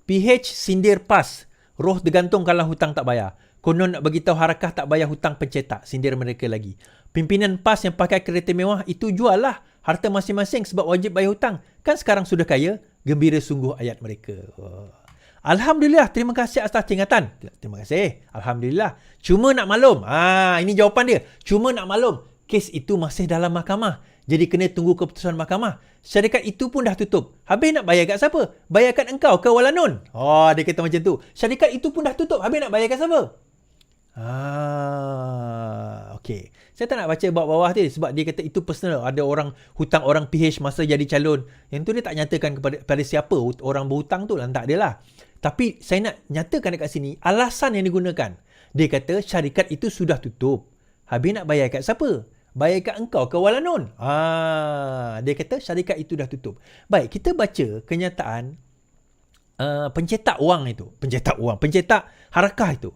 PH sindir PAS, roh tergantung kalau hutang tak bayar. Konon nak beritahu harakah tak bayar hutang pencetak, sindir mereka lagi. Pimpinan PAS yang pakai kereta mewah itu jual lah harta masing-masing sebab wajib bayar hutang. Kan sekarang sudah kaya, gembira sungguh ayat mereka. Alhamdulillah, terima kasih atas tingatan. Terima kasih. Alhamdulillah. Cuma nak maklum. Ini jawapan dia. Cuma nak maklum, kes itu masih dalam mahkamah. Jadi kena tunggu keputusan mahkamah. Syarikat itu pun dah tutup. Habis nak bayar kat siapa? Bayarkan engkau ke Walanun. Dia kata macam tu. Syarikat itu pun dah tutup. Habis nak bayar kat siapa? Okey. Saya tak nak baca bawah-bawah dia sebab dia kata itu personal. Ada orang hutang orang PH masa jadi calon. Yang tu dia tak nyatakan kepada siapa orang berhutang tu lah. Tak dia lah. Tapi saya nak nyatakan dekat sini alasan yang digunakan. Dia kata syarikat itu sudah tutup. Habis nak bayar kat siapa? Bayar kat engkau ke Walanun. Dia kata syarikat itu dah tutup. Baik, kita baca kenyataan pencetak wang itu. Pencetak harakah itu.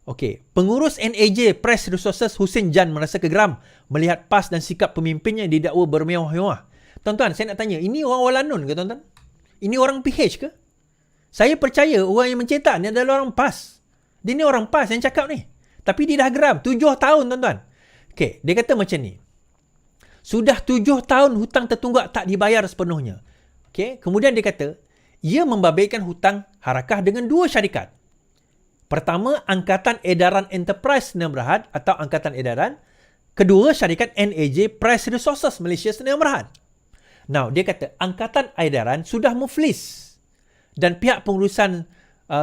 Okey, pengurus NAJ Press Resources Hussein Jan merasa geram melihat PAS dan sikap pemimpinnya didakwa bermewah-mewah. Tuan-tuan, saya nak tanya, ini orang Walanun ke tuan-tuan? Ini orang PH ke? Saya percaya orang yang mencetak ni adalah orang PAS. Dia ni orang PAS yang cakap ni. Tapi dia dah geram. 7 tahun tuan-tuan. Okey, dia kata macam ni. Sudah 7 tahun hutang tertunggak tak dibayar sepenuhnya. Okey, kemudian dia kata, ia membabitkan hutang harakah dengan 2 syarikat. Pertama, Angkatan Edaran Enterprise Sdn Bhd atau Angkatan Edaran. Kedua, syarikat NAJ Press Resources Malaysia Sdn Bhd. Now, dia kata Angkatan Edaran sudah muflis. Dan pihak pengurusan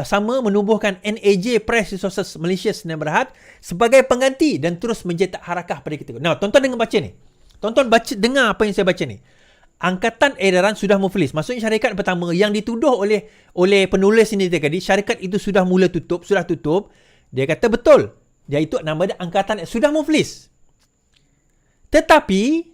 sama menubuhkan NAJ Press Resources Malaysia Sdn Bhd sebagai pengganti dan terus mencetak harakah pada ketika. Now, tuan-tuan dengar baca ni. Tuan-tuan dengar apa yang saya baca ni. Angkatan Edaran sudah muflis. Maksudnya syarikat pertama yang dituduh oleh penulis ini tadi, syarikat itu sudah tutup. Dia kata betul. Dia itu nama dia Angkatan sudah muflis. Tetapi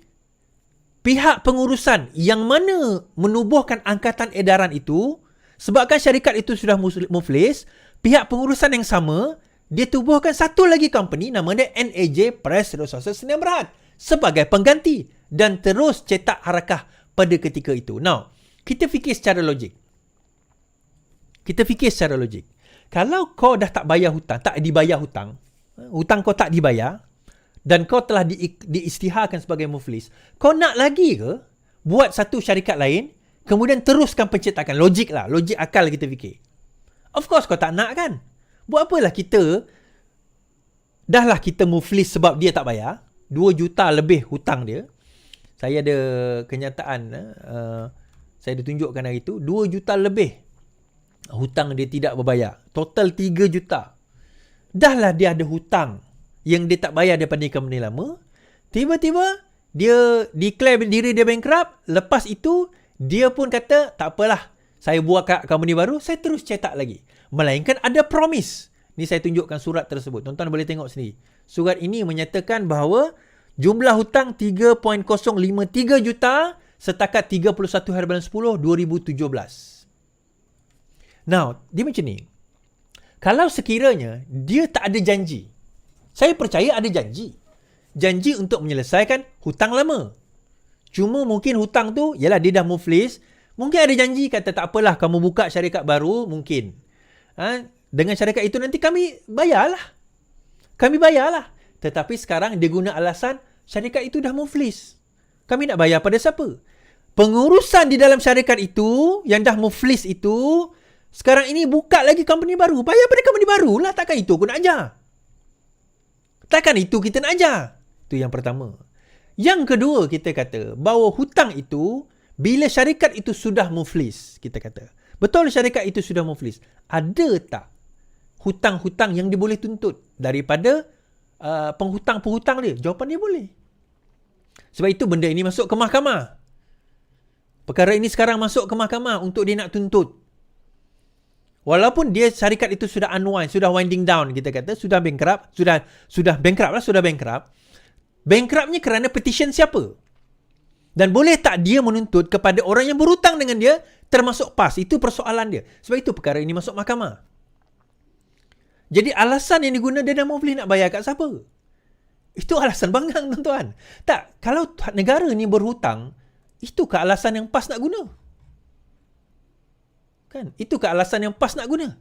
pihak pengurusan yang mana menubuhkan Angkatan Edaran itu, sebabkan syarikat itu sudah muflis, pihak pengurusan yang sama, dia tubuhkan satu lagi company nama dia NAJ Press Resources Sdn Bhd sebagai pengganti dan terus cetak harakah pada ketika itu. Now, kita fikir secara logik. Kalau kau dah tak bayar hutang, tak dibayar hutang kau tak dibayar dan kau telah diisytiharkan sebagai muflis, kau nak lagi ke buat satu syarikat lain kemudian teruskan pencetakan? Logik akal kita fikir. Of course kau tak nak kan? Buat apalah kita muflis sebab dia tak bayar. 2 juta lebih hutang dia. Saya ada kenyataan, saya ada tunjukkan hari itu, 2 juta lebih hutang dia tidak berbayar. Total 3 juta. Dahlah dia ada hutang yang dia tak bayar daripada company lama. Tiba-tiba dia declare diri dia bankrupt. Lepas itu dia pun kata, tak apalah, saya buat kat company baru, saya terus cetak lagi. Melainkan ada promise. Ni saya tunjukkan surat tersebut. Tuan-tuan boleh tengok sendiri. Surat ini menyatakan bahawa jumlah hutang 3.053 juta setakat 31 hari bulan 10, 2017. Now, dia macam ni. Kalau sekiranya dia tak ada janji, saya percaya ada janji. Janji untuk menyelesaikan hutang lama. Cuma mungkin hutang tu, yalah dia dah muflis, mungkin ada janji kata tak apalah kamu buka syarikat baru, mungkin. Dengan syarikat itu nanti kami bayarlah. Tetapi sekarang dia guna alasan syarikat itu dah muflis. Kami nak bayar pada siapa? Pengurusan di dalam syarikat itu, yang dah muflis itu, sekarang ini buka lagi company baru. Bayar pada company baru lah. Takkan itu aku nak ajar. Takkan itu kita nak ajar. Itu yang pertama. Yang kedua, kita kata bahawa hutang itu, bila syarikat itu sudah muflis, kita kata, betul syarikat itu sudah muflis, ada tak hutang-hutang yang dia boleh tuntut daripada penghutang-penghutang dia? Jawapan dia boleh. Sebab itu benda ini masuk ke mahkamah. Perkara ini sekarang masuk ke mahkamah untuk dia nak tuntut. Walaupun dia syarikat itu sudah unwind, sudah winding down, kita kata, sudah bankrupt, sudah bankrupt. Bankruptnya kerana petition siapa? Dan boleh tak dia menuntut kepada orang yang berhutang dengan dia termasuk PAS? Itu persoalan dia. Sebab itu perkara ini masuk mahkamah. Jadi alasan yang diguna dia dah mau boleh nak bayar kat siapa? Itu alasan banggang tuan-tuan. Tak, kalau negara ni berhutang, itu ke alasan yang PAS nak guna? Kan? Itu ke alasan yang PAS nak guna?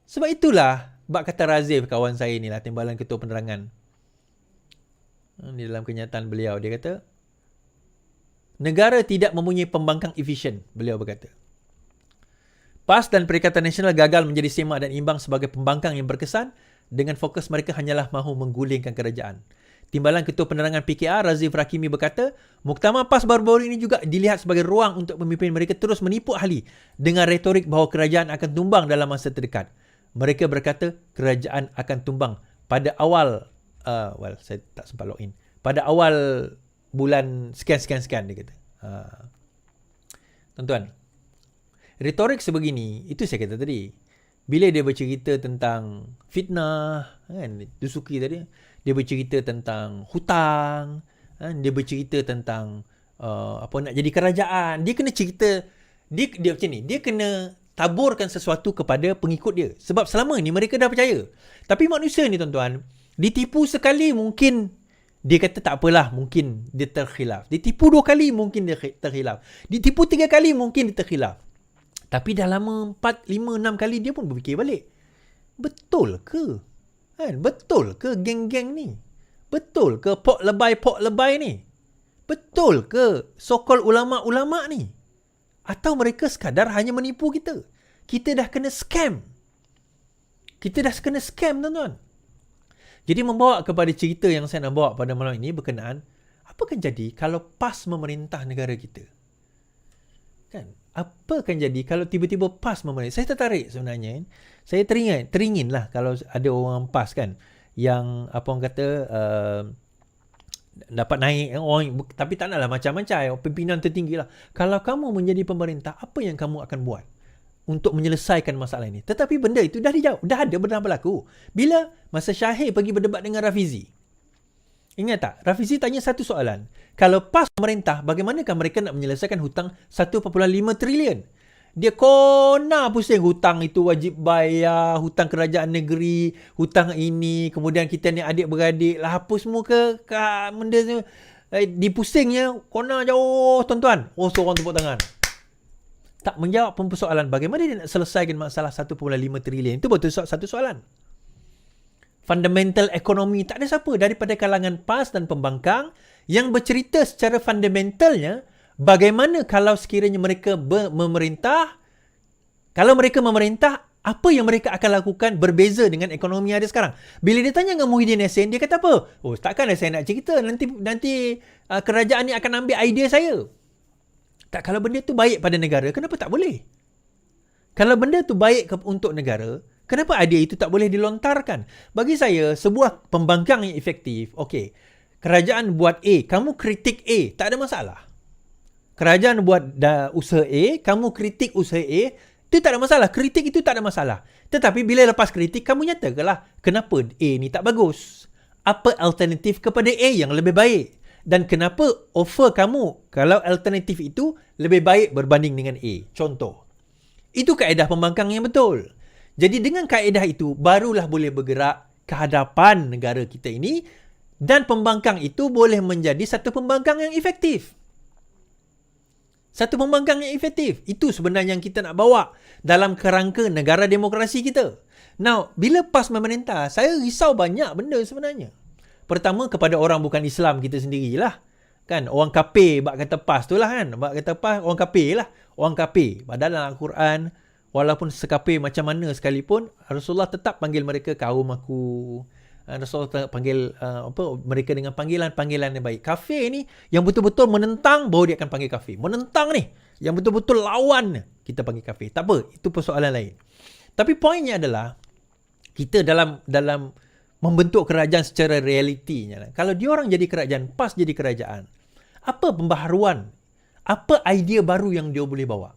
Sebab itulah bab kata Razif kawan saya ni lah, Timbalan Ketua Penerangan. Di dalam kenyataan beliau dia kata, negara tidak mempunyai pembangkang efisien, beliau berkata. PAS dan Perikatan Nasional gagal menjadi semak dan imbang sebagai pembangkang yang berkesan dengan fokus mereka hanyalah mahu menggulingkan kerajaan. Timbalan Ketua Penerangan PKR Razif Rakimi berkata, muktamar PAS baru-baru ini juga dilihat sebagai ruang untuk pemimpin mereka terus menipu ahli dengan retorik bahawa kerajaan akan tumbang dalam masa terdekat. Mereka berkata kerajaan akan tumbang pada awal, saya tak sempat login, pada awal bulan sekian dia kata. Tuan-tuan, retorik sebegini, itu saya kata tadi. Bila dia bercerita tentang fitnah, kan, Dusuki tadi, dia bercerita tentang hutang, kan, dia bercerita tentang nak jadi kerajaan, dia kena cerita, dia macam ni, dia kena taburkan sesuatu kepada pengikut dia. Sebab selama ni mereka dah percaya. Tapi manusia ni tuan-tuan, ditipu sekali mungkin dia kata tak apalah, mungkin dia terkhilaf. Ditipu 2 kali mungkin dia terkhilaf. Ditipu 3 kali mungkin dia terkhilaf. Tapi dah lama 4, 5, 6 kali dia pun berfikir balik. Betul ke? Kan? Betul ke geng-geng ni? Betul ke pok lebay ni? Betul ke so-called ulama-ulama ni? Atau mereka sekadar hanya menipu kita? Kita dah kena scam. Tuan-tuan. Jadi membawa kepada cerita yang saya nak bawa pada malam ini berkenaan, apa akan jadi kalau PAS memerintah negara kita? Kan? Apa akan jadi kalau tiba-tiba PAS memerintah? Saya tertarik sebenarnya. Saya teringin lah kalau ada orang PAS kan, yang apa orang kata, dapat naik orang, tapi tak naklah macam-macam, pimpinan tertinggi lah. Kalau kamu menjadi pemerintah, apa yang kamu akan buat untuk menyelesaikan masalah ini? Tetapi benda itu dah dijawab, dah ada, benar berlaku. Bila masa Syahir pergi berdebat dengan Rafizi, ingat tak? Rafizi tanya satu soalan. Kalau PAS pemerintah, bagaimanakah mereka nak menyelesaikan hutang 1.5 trilion? Dia kona pusing, hutang itu wajib bayar, hutang kerajaan negeri, hutang ini, kemudian kita ni adik-beradik lah, apa semua ke benda tu. Dipusingnya, kona jauh tuan-tuan. Oh, seorang tepuk tangan. Tak menjawab pun persoalan bagaimana dia nak selesaikan masalah 1.5 trilion. Itu betul satu soalan. Fundamental ekonomi, tak ada siapa daripada kalangan PAS dan pembangkang yang bercerita secara fundamentalnya bagaimana kalau sekiranya mereka memerintah. Kalau mereka memerintah, apa yang mereka akan lakukan berbeza dengan ekonomi yang ada sekarang. Bila dia tanya dengan Muhyiddin Yassin, dia kata apa? Oh, takkanlah saya nak cerita, nanti kerajaan ni akan ambil idea saya. Tak, kalau benda tu baik pada negara, kenapa tak boleh? Kalau benda tu baik untuk negara, kenapa idea itu tak boleh dilontarkan? Bagi saya, sebuah pembangkang yang efektif, okey, kerajaan buat A, kamu kritik A, tak ada masalah. Kerajaan buat usaha A, kamu kritik usaha A, itu tak ada masalah. Kritik itu tak ada masalah. Tetapi bila lepas kritik, kamu nyatakanlah kenapa A ni tak bagus. Apa alternatif kepada A yang lebih baik? Dan kenapa offer kamu kalau alternatif itu lebih baik berbanding dengan A? Contoh. Itu kaedah pembangkang yang betul. Jadi dengan kaedah itu, barulah boleh bergerak ke hadapan negara kita ini, dan pembangkang itu boleh menjadi satu pembangkang yang efektif. Satu pembangkang yang efektif. Itu sebenarnya yang kita nak bawa dalam kerangka negara demokrasi kita. Now, bila PAS memerintah, saya risau banyak benda sebenarnya. Pertama, kepada orang bukan Islam kita sendirilah. Kan, orang kafir bak kata PAS tu lah kan. Bak kata PAS, orang kafir lah. Orang kafir. Padahal dalam Al-Quran, walaupun sekafir macam mana sekalipun, Rasulullah tetap panggil mereka kaum aku. Rasulullah panggil mereka dengan panggilan yang baik. Kafir ni yang betul-betul menentang, baru dia akan panggil kafir. Menentang ni, yang betul-betul lawan, kita panggil kafir. Tak apa, itu persoalan lain. Tapi poinnya adalah, kita dalam membentuk kerajaan secara realitinya. Kalau diorang jadi kerajaan, PAS jadi kerajaan, apa pembaharuan? Apa idea baru yang dia boleh bawa?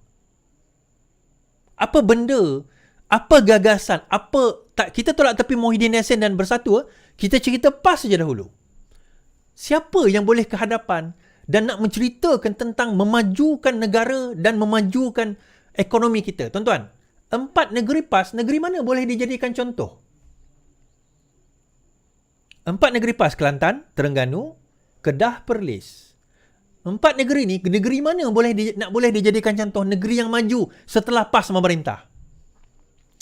Apa benda? Apa gagasan? Kita tolak tepi Muhyiddin Yassin dan Bersatu, kita cerita PAS saja dahulu. Siapa yang boleh ke hadapan dan nak menceritakan tentang memajukan negara dan memajukan ekonomi kita. Tuan-tuan, 4 negeri PAS, negeri mana boleh dijadikan contoh? 4 negeri PAS, Kelantan, Terengganu, Kedah, Perlis. 4 negeri ni, negeri mana boleh dijadikan contoh negeri yang maju setelah PAS memerintah?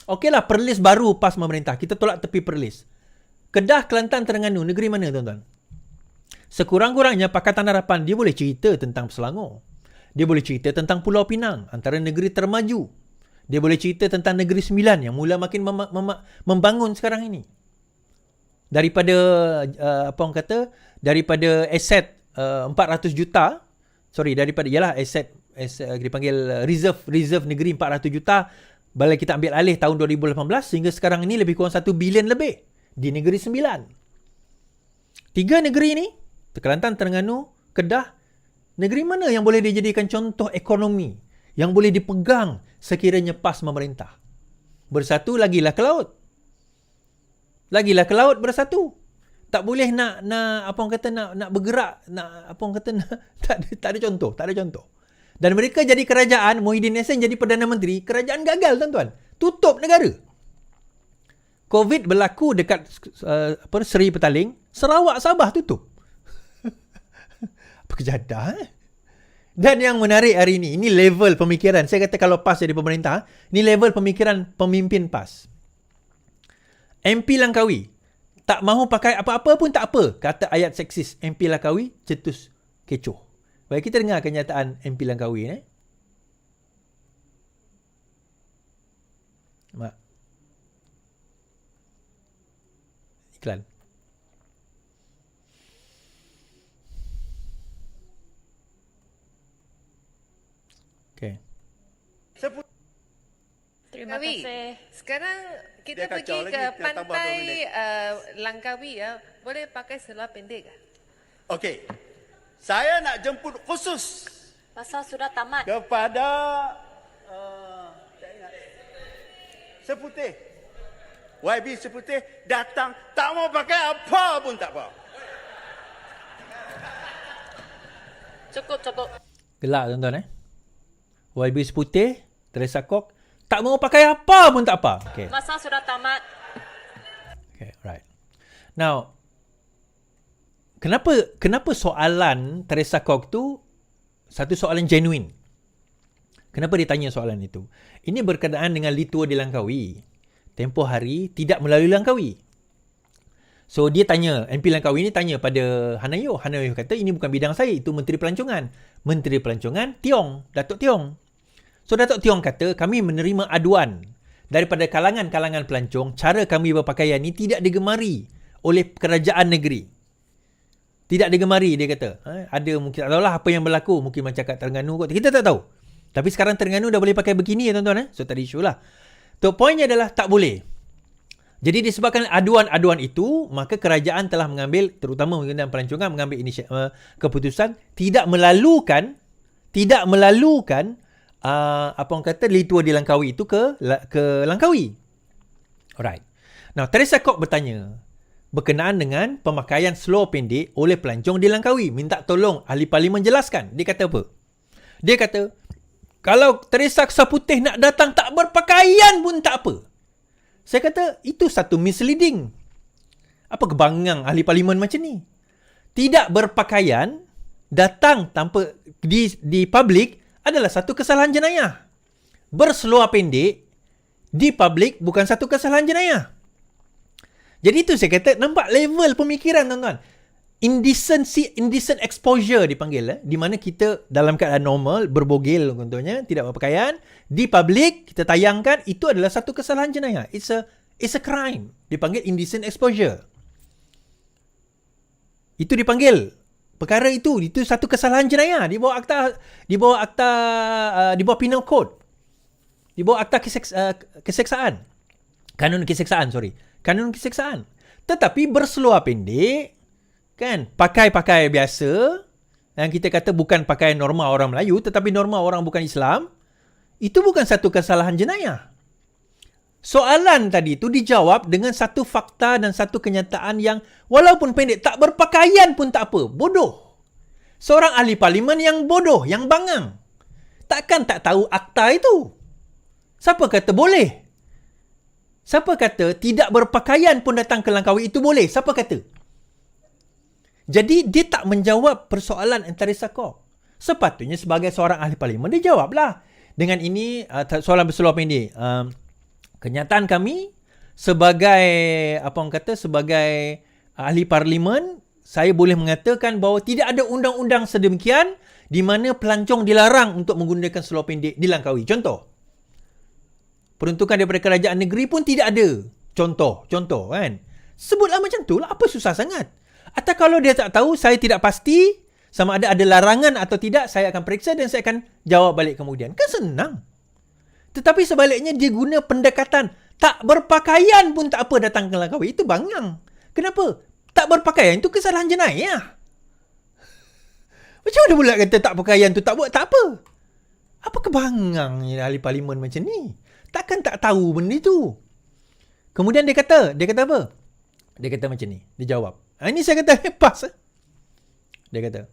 Okeylah, Perlis baru PAS memerintah. Kita tolak tepi Perlis. Kedah, Kelantan, Terengganu, negeri mana tuan-tuan? Sekurang-kurangnya Pakatan Harapan dia boleh cerita tentang Selangor. Dia boleh cerita tentang Pulau Pinang, antara negeri termaju. Dia boleh cerita tentang Negeri Sembilan yang mula makin membangun sekarang ini. Daripada daripada aset 400 juta, daripada aset dipanggil reserve negeri 400 juta, bila kita ambil alih tahun 2018 sehingga sekarang ini lebih kurang 1 bilion lebih di Negeri Sembilan. 3 negeri ini, Kelantan, Terengganu, Kedah, negeri mana yang boleh dijadikan contoh ekonomi yang boleh dipegang sekiranya PAS memerintah? Bersatu, lagilah ke laut. Lagilah ke laut bersatu. Tak boleh nak bergerak, tak ada contoh. Dan mereka jadi kerajaan, Muhyiddin Yassin jadi Perdana Menteri, kerajaan gagal tuan-tuan. Tutup negara. COVID berlaku dekat Seri Petaling, Sarawak, Sabah tutup. Apa kejadah? Dan yang menarik hari ini level pemikiran. Saya kata kalau PAS jadi pemerintah, ini level pemikiran pemimpin PAS. MP Langkawi tak mahu pakai apa-apa pun tak apa. Kata ayat seksis MP Langkawi cetus kecoh. Baik, kita dengar kenyataan MP Langkawi. Mak. Iklan. Okay. Terima kasih. Sekarang kita pergi ke pantai Langkawi ya. Boleh pakai seluar pendek tak? Okey. Saya nak jemput khusus Masa sudah tamat. kepada Seputih. YB Seputih datang tak mau pakai apa pun tak apa. Cukup. Gelak tuan-tuan YB Seputih, Teresa Kok tak mau pakai apa pun tak apa. Okay. Masa sudah tamat. Okay, right. Now, kenapa soalan Teresa Kok tu satu soalan genuine? Kenapa dia tanya soalan itu? Ini berkenaan dengan litua di Langkawi. Tempoh hari tidak melalui Langkawi. So dia tanya, MP Langkawi ni tanya pada Hanayo. Hanayo kata ini bukan bidang saya, itu Menteri Pelancongan. Menteri Pelancongan Tiong, Datuk Tiong. So Datuk Tiong kata kami menerima aduan daripada kalangan-kalangan pelancong, cara kami berpakaian ni tidak digemari oleh kerajaan negeri. Tidak digemari, dia kata. Ada mungkin tak tahulah apa yang berlaku, mungkin macam kat Terengganu kot. Kita tak tahu. Tapi sekarang Terengganu dah boleh pakai begini ya tuan-tuan. So tak ada isu lah. So poinnya adalah tak boleh. Jadi disebabkan aduan-aduan itu, maka kerajaan telah mengambil, terutama Undang Pelancongan mengambil keputusan tidak melalukan litua di Langkawi itu ke Langkawi. Alright. Now Teresa Kok bertanya berkenaan dengan pemakaian seluar pendek oleh pelancong di Langkawi. Minta tolong ahli parlimen jelaskan. Dia kata apa? Dia kata kalau Teresa Seputih nak datang tak berpakaian pun tak apa. Saya kata itu satu misleading. Apa kebangang ahli parlimen macam ni? Tidak berpakaian, datang tanpa di public adalah satu kesalahan jenayah. Berseluar pendek di public bukan satu kesalahan jenayah. Jadi itu saya kata nampak level pemikiran tuan-tuan. Indecent exposure dipanggil, di mana kita dalam keadaan normal berbogel contohnya, tidak berpakaian, di public kita tayangkan, itu adalah satu kesalahan jenayah. It's a crime. Dipanggil indecent exposure. Itu dipanggil perkara itu satu kesalahan jenayah di bawah penal code. Di bawah akta keseksaan. Kanun keseksaan. Tetapi berseluar pendek, kan, pakai biasa, yang kita kata bukan pakaian normal orang Melayu, tetapi normal orang bukan Islam, itu bukan satu kesalahan jenayah. Soalan tadi tu dijawab dengan satu fakta dan satu kenyataan yang walaupun pendek, tak berpakaian pun tak apa. Bodoh. Seorang ahli parlimen yang bodoh, yang bangang. Takkan tak tahu akta itu? Siapa kata boleh? Siapa kata tidak berpakaian pun datang ke Langkawi itu boleh? Siapa kata? Jadi dia tak menjawab persoalan antariksa kok. Sepatutnya sebagai seorang ahli parlimen dia jawablah. Dengan ini soalan berseluar pendek. Kenyataan kami sebagai sebagai ahli parlimen, saya boleh mengatakan bahawa tidak ada undang-undang sedemikian di mana pelancong dilarang untuk menggunakan seluar pendek di Langkawi. Contoh. Peruntukan daripada kerajaan negeri pun tidak ada. Contoh kan. Sebutlah macam tu lah. Apa susah sangat? Atau kalau dia tak tahu, saya tidak pasti sama ada larangan atau tidak, saya akan periksa dan saya akan jawab balik kemudian. Kan senang. Tetapi sebaliknya dia guna pendekatan tak berpakaian pun tak apa datang ke Langkawi. Itu bangang. Kenapa? Tak berpakaian itu kesalahan jenayah. Macam mana pula kata tak berpakaian tu tak buat tak apa? Apa kebangang ahli parlimen macam ni? Takkan tak tahu benda tu. Kemudian dia kata apa? Dia kata macam ni. Dia jawab. Ini saya kata pas. Dia kata,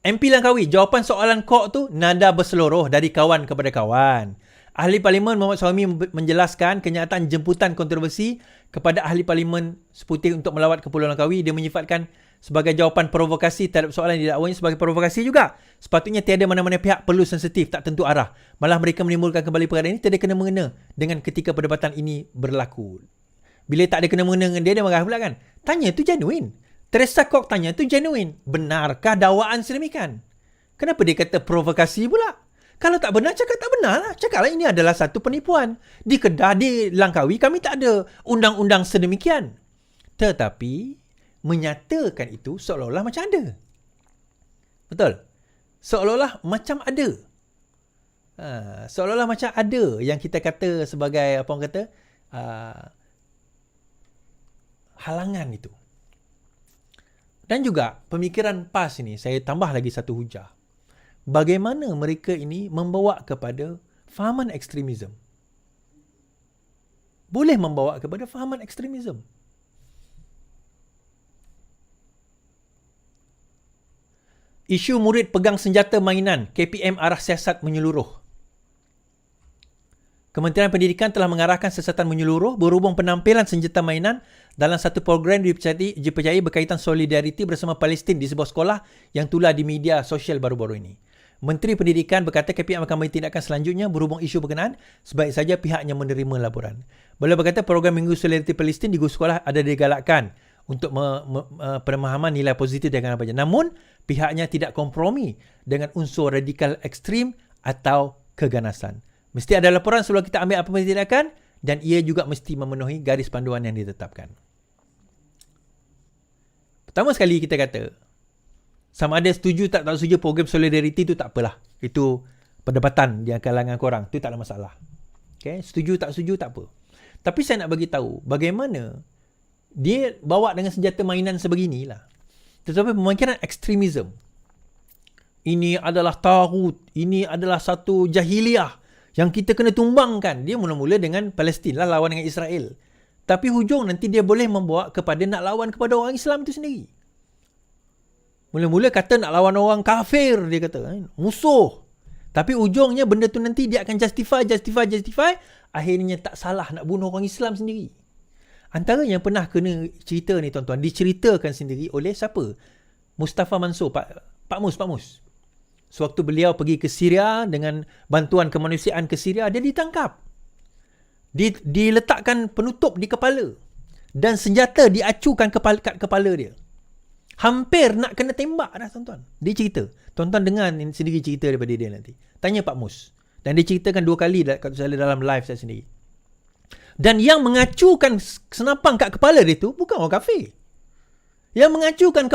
MP Langkawi, jawapan soalan kok tu nada berseluruh dari kawan kepada kawan. Ahli Parlimen Muhammad Suhaimi menjelaskan kenyataan jemputan kontroversi kepada Ahli Parlimen Seputih untuk melawat ke Pulau Langkawi. Dia menyifatkan sebagai jawapan provokasi terhadap soalan yang didakwanya sebagai provokasi juga. Sepatutnya tiada mana-mana pihak perlu sensitif, tak tentu arah. Malah mereka menimbulkan kembali perkara ini tiada kena-mengena dengan ketika perdebatan ini berlaku. Bila tak ada kena-mengena dengan dia marah pula kan. Tanya tu genuine. Teresa Kok tanya tu genuine. Benarkah dakwaan sedemikian? Kenapa dia kata provokasi pula? Kalau tak benar, cakap tak benar lah. Cakaplah ini adalah satu penipuan. Di Kedah, di Langkawi, kami tak ada undang-undang sedemikian. Tetapi, menyatakan itu seolah-olah macam ada. Betul? Seolah-olah macam ada. Seolah-olah macam ada yang kita kata sebagai, apa orang kata, halangan itu. Dan juga pemikiran PAS ini, saya tambah lagi satu hujah. Bagaimana mereka ini membawa kepada fahaman ekstremisme. Boleh membawa kepada fahaman ekstremisme. Isu murid pegang senjata mainan, KPM arah siasat menyeluruh. Kementerian Pendidikan telah mengarahkan siasatan menyeluruh berhubung penampilan senjata mainan dalam satu program dipercayai berkaitan solidariti bersama Palestin di sebuah sekolah yang tular di media sosial baru-baru ini. Menteri Pendidikan berkata KPM akan mengambil tindakan selanjutnya berhubung isu berkenaan sebaik saja pihaknya menerima laporan. Beliau berkata program Minggu Solidariti Palestin di guru sekolah ada digalakkan untuk pemahaman nilai positif dengan apa saja. Namun, pihaknya tidak kompromi dengan unsur radikal ekstrim atau keganasan. Mesti ada laporan sebelum kita ambil apa tindakan dan ia juga mesti memenuhi garis panduan yang ditetapkan. Pertama sekali kita kata, sama ada setuju tak setuju program solidariti itu tak apalah. Itu perdebatan di kalangan korang. Itu tak ada masalah. Okay? Setuju tak setuju tak apa. Tapi saya nak bagi tahu bagaimana dia bawa dengan senjata mainan sebeginilah. Tetapi pemikiran ekstremisme. Ini adalah taghut. Ini adalah satu jahiliah yang kita kena tumbangkan. Dia mula-mula dengan Palestin lah, lawan dengan Israel. Tapi hujung nanti dia boleh membawa kepada nak lawan kepada orang Islam itu sendiri. Mula-mula kata nak lawan orang kafir, dia kata, musuh. Tapi ujungnya benda tu nanti dia akan justify. Akhirnya tak salah nak bunuh orang Islam sendiri. Antara yang pernah kena cerita ni tuan-tuan, diceritakan sendiri oleh siapa? Mustafa Mansur, Pak Mus. Sewaktu beliau pergi ke Syria dengan bantuan kemanusiaan ke Syria, dia ditangkap. Diletakkan penutup di kepala. Dan senjata diacukan kat kepala dia. Hampir nak kena tembak dah tuan-tuan. Dia cerita. Tuan-tuan dengar sendiri cerita daripada dia nanti. Tanya Pak Mus. Dan dia ceritakan 2 kali dalam live saya sendiri. Dan yang mengacukan senapang kat kepala dia tu bukan orang kafir. Yang mengacukan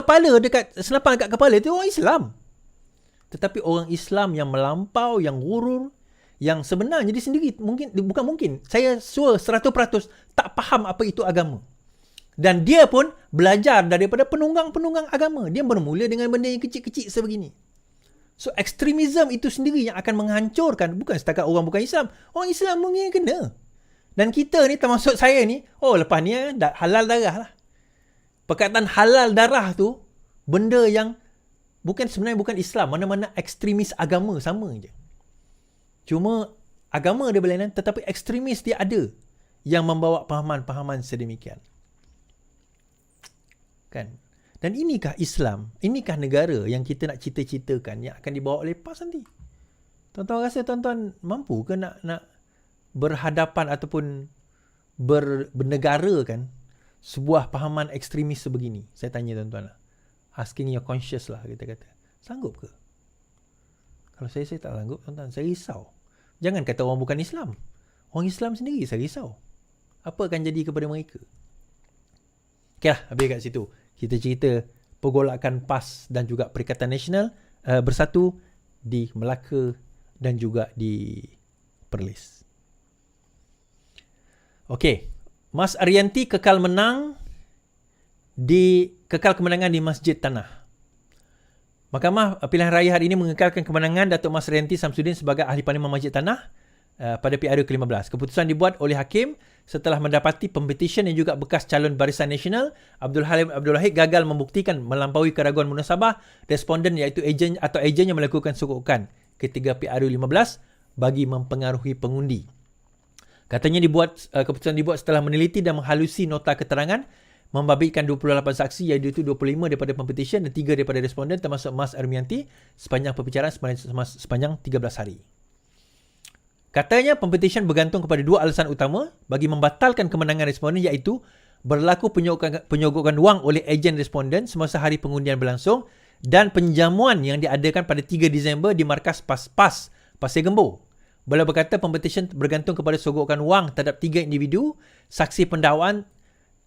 senapang kat kepala dia tu orang Islam. Tetapi orang Islam yang melampau, yang gurur, yang sebenarnya dia sendiri bukan mungkin. Saya sure 100% tak faham apa itu agama. Dan dia pun belajar daripada penunggang-penunggang agama. Dia bermula dengan benda yang kecil-kecil sebegini. So, ekstremisme itu sendiri yang akan menghancurkan, bukan setakat orang bukan Islam. Orang Islam mungkin kena. Dan kita ni, termasuk saya ni, lepas ni halal darah lah. Perkataan halal darah tu, benda yang sebenarnya bukan Islam, mana-mana ekstremis agama sama je. Cuma agama dia berlainan, tetapi ekstremis dia ada yang membawa pahaman-pahaman sedemikian. Kan? Dan inikah Islam? Inikah negara yang kita nak cita-citakan yang akan dibawa oleh PAS nanti? Tuan-tuan rasa tuan-tuan mampu ke nak berhadapan ataupun bernegarakan sebuah pahaman ekstremis sebegini? Saya tanya tuan-tuan lah. Asking your conscious lah, kita kata. Sanggup ke? Kalau saya tak sanggup, tuan-tuan. Saya risau. Jangan kata orang bukan Islam. Orang Islam sendiri saya risau. Apa akan jadi kepada mereka? Okey lah, habis kat situ. Kita cerita pergolakan PAS dan juga Perikatan Nasional bersatu di Melaka dan juga di Perlis. Okey. Mas Arianti kekal kemenangan di Masjid Tanah. Mahkamah Pilihan Raya hari ini mengekalkan kemenangan Datuk Mas Arianti Samsudin sebagai Ahli Parlimen Masjid Tanah pada PRU ke-15. Keputusan dibuat oleh Hakim setelah mendapati pempetisyen yang juga bekas calon Barisan Nasional Abdul Halim Abdul Wahid gagal membuktikan melampaui keraguan munasabah responden iaitu ejen yang melakukan sogokan ketiga PRU 15 bagi mempengaruhi pengundi. Katanya keputusan dibuat setelah meneliti dan menghalusi nota keterangan membabitkan 28 saksi iaitu 25 daripada pempetisyen dan 3 daripada responden termasuk Mas Armianti sepanjang perbicaraan sepanjang 13 hari. Katanya pempetisyen bergantung kepada dua alasan utama bagi membatalkan kemenangan responden iaitu berlaku penyogokan wang oleh ejen responden semasa hari pengundian berlangsung dan penjamuan yang diadakan pada 3 Disember di markas PAS Pasir Gembo. Beliau berkata pempetisyen bergantung kepada sogokan wang terhadap 3 individu saksi pendakwaan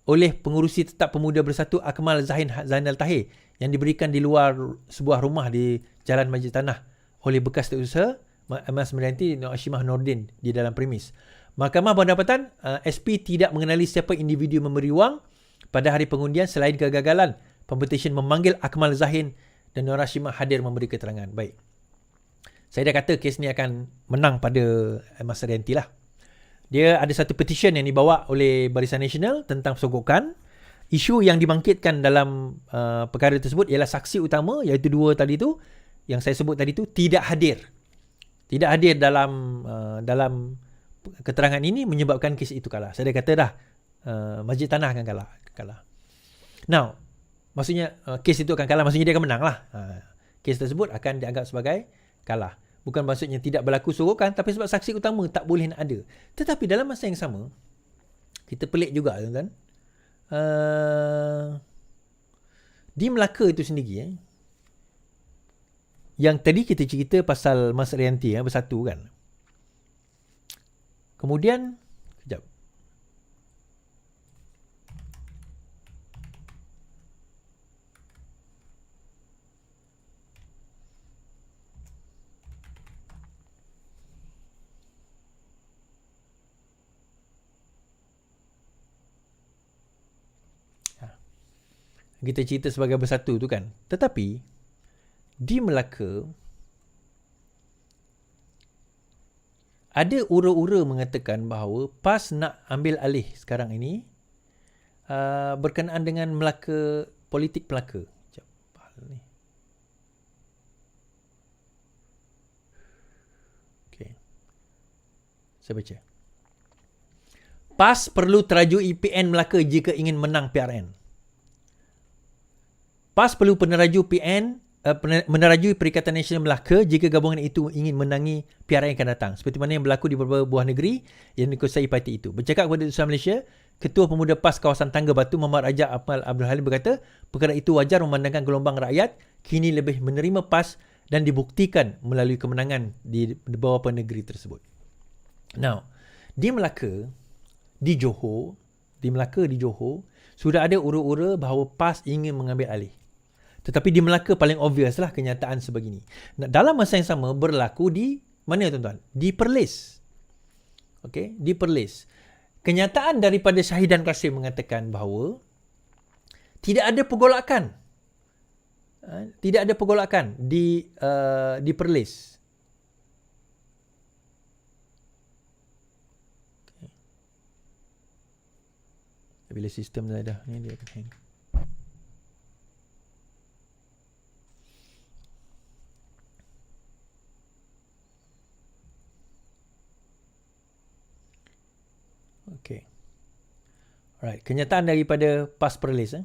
oleh pengurusi tetap Pemuda Bersatu Akmal Zainal Tahir yang diberikan di luar sebuah rumah di Jalan Masjid Tanah oleh bekas setiausaha Mas Arianti Nur Hashimah Nordin di dalam premis. Mahkamah berpendapatan SP tidak mengenali siapa individu memberi wang pada hari pengundian selain kegagalan pempetisyen memanggil Akmal Zahin dan Nur Hashimah hadir memberi keterangan. Baik. Saya dah kata kes ni akan menang pada Mas Arianti lah. Dia ada satu petition yang dibawa oleh Barisan Nasional tentang sogokan. Isu yang dibangkitkan dalam perkara tersebut ialah saksi utama iaitu 2 tadi tu yang saya sebut tadi tu tidak hadir. Tidak hadir dalam keterangan ini menyebabkan kes itu kalah. Saya dah kata dah Masjid Tanah akan kalah. Now, maksudnya kes itu akan kalah maksudnya dia akan menang lah. Kes tersebut akan dianggap sebagai kalah. Bukan maksudnya tidak berlaku sogokan tapi sebab saksi utama tak boleh nak ada. Tetapi dalam masa yang sama kita pelik juga tuan-tuan. Di Melaka itu sendiri yang tadi kita cerita pasal Mas Arianti bersatu kan. Kemudian kejap. Kita cerita sebagai bersatu tu kan. Tetapi di Melaka ada ura-ura mengatakan bahawa PAS nak ambil alih sekarang ini berkenaan dengan Melaka, politik Melaka. Sekejap, ni. Okay. Saya baca. PAS perlu terajui PN Melaka jika ingin menang PRN. PAS perlu menerajui Perikatan Nasional Melaka jika gabungan itu ingin menangi PRN yang akan datang. Seperti mana yang berlaku di beberapa buah negeri yang dikuasai parti itu. Bercakap kepada Utusan Malaysia, Ketua Pemuda PAS kawasan Tangga Batu Muhammad Raja Akmal Abdul Halim berkata, perkara itu wajar memandangkan gelombang rakyat kini lebih menerima PAS dan dibuktikan melalui kemenangan di beberapa negeri tersebut. Now, di Melaka, di Johor, sudah ada ura-ura bahawa PAS ingin mengambil alih. Tetapi di Melaka paling obvious lah kenyataan sebegini. Dalam masa yang sama berlaku di mana tuan-tuan? Di Perlis. Okey, di Perlis. Kenyataan daripada Syahidan Qasim mengatakan bahawa tidak ada pergolakan. Tidak ada pergolakan di Perlis. Okay. Bila sistem dah ni dia akan hang. Right. Kenyataan daripada PAS Perlis.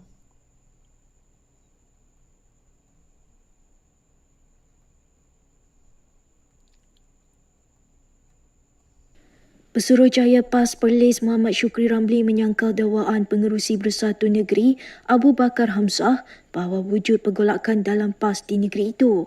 Pesuruhjaya PAS Perlis Muhammad Syukri Ramli menyangkal dakwaan Pengerusi Bersatu Negeri Abu Bakar Hamzah bahawa wujud pergolakan dalam PAS di negeri itu.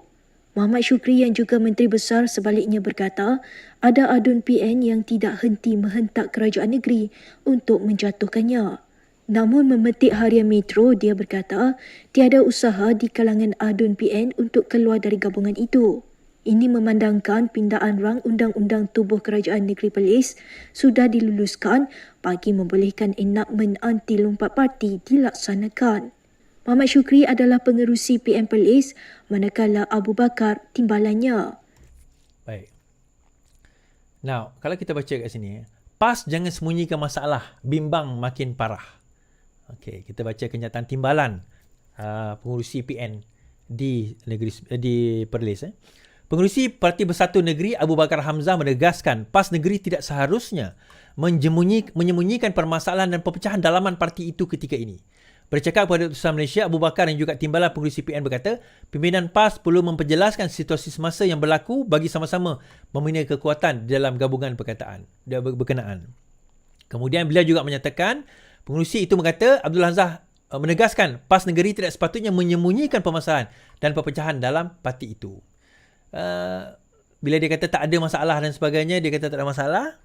Muhammad Syukri yang juga Menteri Besar sebaliknya berkata, ada adun PN yang tidak henti menghentak kerajaan negeri untuk menjatuhkannya. Namun memetik Harian Metro, dia berkata, tiada usaha di kalangan adun PN untuk keluar dari gabungan itu. Ini memandangkan pindaan rang Undang-Undang Tubuh Kerajaan Negeri Perlis sudah diluluskan bagi membolehkan enakmen anti lompat parti dilaksanakan. Muhammad Syukri adalah pengerusi PM Perlis, manakala Abu Bakar timbalannya. Baik. Now, kalau kita baca kat sini, PAS jangan sembunyikan masalah, bimbang makin parah. Okey, kita baca kenyataan timbalan pengurusi PN di Perlis. Pengerusi Parti Bersatu Negeri Abu Bakar Hamzah menegaskan PAS negeri tidak seharusnya menyembunyikan permasalahan dan perpecahan dalaman parti itu ketika ini. Bercakap kepada Utusan Malaysia, Abu Bakar yang juga timbalan pengerusi PN berkata, pimpinan PAS perlu memperjelaskan situasi semasa yang berlaku bagi sama-sama membina kekuatan dalam gabungan berkenaan. Kemudian beliau juga menyatakan, pengerusi itu berkata, Abdul Hamzah menegaskan PAS negeri tidak sepatutnya menyembunyikan permasalahan dan perpecahan dalam parti itu. Bila dia kata tak ada masalah dan sebagainya, dia kata tak ada masalah,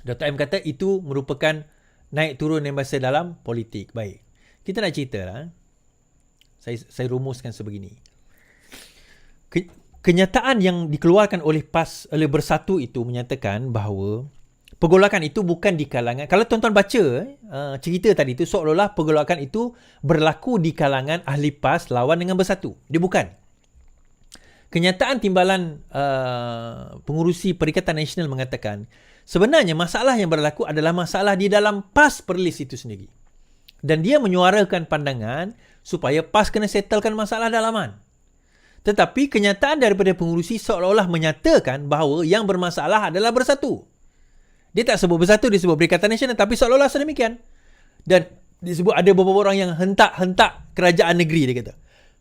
Dr. M kata itu merupakan naik turun yang biasa dalam politik. Baik, kita nak cerita lah. Saya rumuskan sebegini. Kenyataan yang dikeluarkan oleh PAS, oleh Bersatu itu menyatakan bahawa pergolakan itu bukan di kalangan, kalau tuan-tuan baca cerita tadi itu, seolah-olah pergolakan itu berlaku di kalangan ahli PAS lawan dengan Bersatu. Dia bukan. Kenyataan timbalan pengurusi Perikatan Nasional mengatakan sebenarnya masalah yang berlaku adalah masalah di dalam PAS Perlis itu sendiri. Dan dia menyuarakan pandangan supaya PAS kena settlekan masalah dalaman. Tetapi kenyataan daripada pengurusi seolah-olah menyatakan bahawa yang bermasalah adalah Bersatu. Dia tak sebut Bersatu, dia sebut Perikatan Nasional, tapi seolah-olah sedemikian. Dan disebut ada beberapa orang yang hentak-hentak kerajaan negeri, dia kata.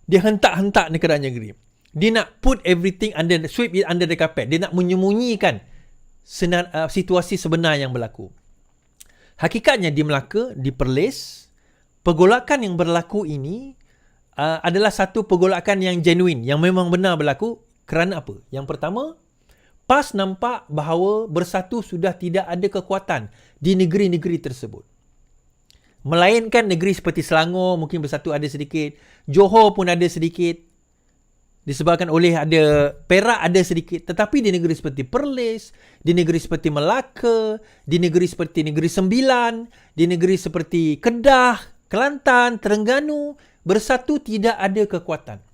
Dia hentak-hentak kerajaan negeri. Dia nak put everything sweep it under the carpet. Dia nak menyembunyikan situasi sebenar yang berlaku. Hakikatnya di Melaka, di Perlis, pergolakan yang berlaku ini adalah satu pergolakan yang genuine, yang memang benar berlaku. Kerana apa? Yang pertama, PAS nampak bahawa Bersatu sudah tidak ada kekuatan di negeri-negeri tersebut. Melainkan negeri seperti Selangor, mungkin Bersatu ada sedikit. Johor pun ada sedikit. Disebabkan oleh ada Perak ada sedikit, tetapi di negeri seperti Perlis, di negeri seperti Melaka, di negeri seperti Negeri Sembilan, di negeri seperti Kedah, Kelantan, Terengganu, Bersatu tidak ada kekuatan.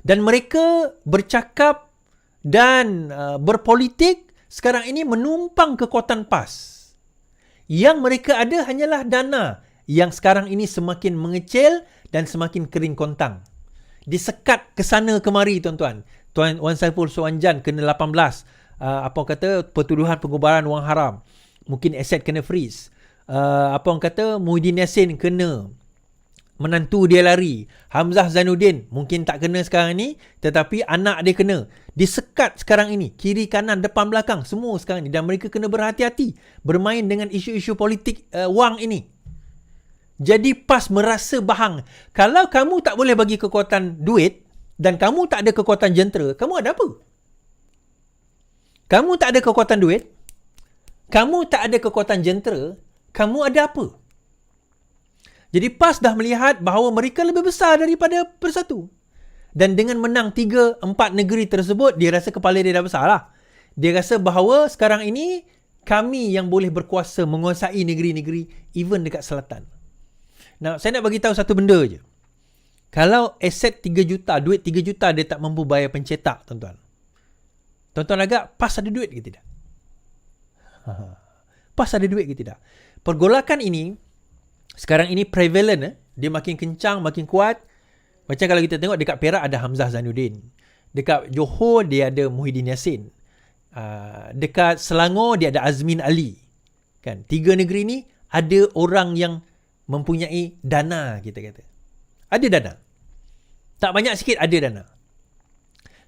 Dan mereka bercakap dan berpolitik sekarang ini menumpang kekuatan PAS. Yang mereka ada hanyalah dana yang sekarang ini semakin mengecil dan semakin kering kontang. Disekat ke sana kemari tuan-tuan. Tuan Wan Saiful Suanjan kena 18. Pertuduhan pengubaran wang haram. Mungkin aset kena freeze. Muhyiddin Yassin kena. Menantu dia lari. Hamzah Zainuddin mungkin tak kena sekarang ni, tetapi anak dia kena. Disekat sekarang ini. Kiri, kanan, depan, belakang. Semua sekarang ni. Dan mereka kena berhati-hati bermain dengan isu-isu politik wang ini. Jadi PAS merasa bahang. Kalau kamu tak boleh bagi kekuatan duit dan kamu tak ada kekuatan jentera, kamu ada apa? Kamu tak ada kekuatan duit, kamu tak ada kekuatan jentera, kamu ada apa? Jadi PAS dah melihat bahawa mereka lebih besar daripada Bersatu. Dan dengan menang 3-4 negeri tersebut, dia rasa kepala dia dah besar lah. Dia rasa bahawa sekarang ini kami yang boleh berkuasa menguasai negeri-negeri even dekat selatan. Nah, saya nak bagi tahu satu benda je. Kalau aset 3 juta, duit 3 juta dia tak mampu bayar pencetak, tuan-tuan. Tuan-tuan agak PAS ada duit ke tidak? PAS ada duit ke tidak? Pergolakan ini sekarang ini prevalent, dia makin kencang, makin kuat. Macam kalau kita tengok dekat Perak ada Hamzah Zainuddin. Dekat Johor dia ada Muhyiddin Yassin. Dekat Selangor dia ada Azmin Ali. Kan? 3 negeri ni ada orang yang mempunyai dana, kita kata. Ada dana. Tak banyak sikit ada dana.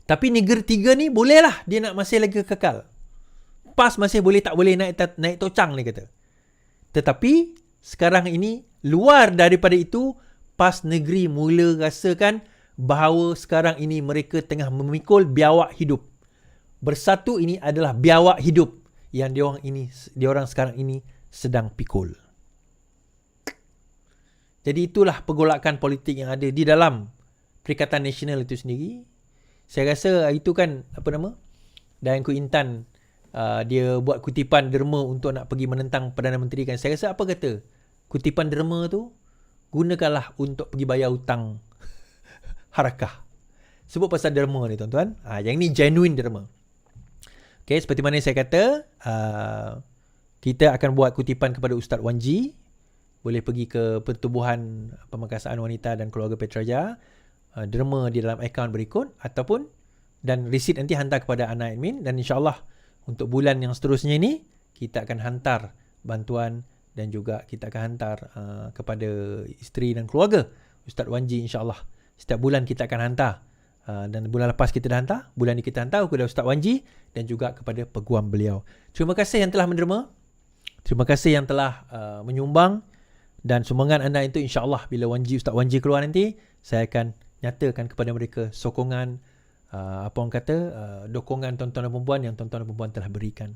Tapi negeri 3 ni bolehlah dia nak masih lagi kekal. PAS masih boleh, tak boleh naik tocang dia kata. Tetapi sekarang ini luar daripada itu, PAS negeri mula rasakan bahawa sekarang ini mereka tengah memikul biawak hidup. Bersatu ini adalah biawak hidup yang diorang sekarang ini sedang pikul. Jadi itulah pergolakan politik yang ada di dalam Perikatan Nasional itu sendiri. Saya rasa itu kan Dayanku Intan dia buat kutipan derma untuk nak pergi menentang Perdana Menteri kan. Saya rasa apa kata? Kutipan derma tu gunakanlah untuk pergi bayar hutang harakah. Sebut pasal derma ni tuan-tuan. Yang ni genuine derma. Okay, seperti mana saya kata, kita akan buat kutipan kepada Ustaz Wan G. Boleh pergi ke Pertubuhan Pemangkasaan Wanita dan Keluarga Petraja. Derma di dalam akaun berikut ataupun dan resit nanti hantar kepada anak admin, dan insyaAllah untuk bulan yang seterusnya ini kita akan hantar bantuan dan juga kita akan hantar kepada isteri dan keluarga Ustaz Wan G insyaAllah. Setiap bulan kita akan hantar, dan bulan lepas kita dah hantar, bulan ni kita hantar kepada Ustaz Wan G dan juga kepada peguam beliau. Terima kasih yang telah menderma, terima kasih yang telah menyumbang, dan sumbangan anda itu insyaAllah bila Ustaz Wan G keluar nanti, saya akan nyatakan kepada mereka sokongan, dokongan tuan-tuan dan perempuan yang tuan-tuan dan perempuan telah berikan.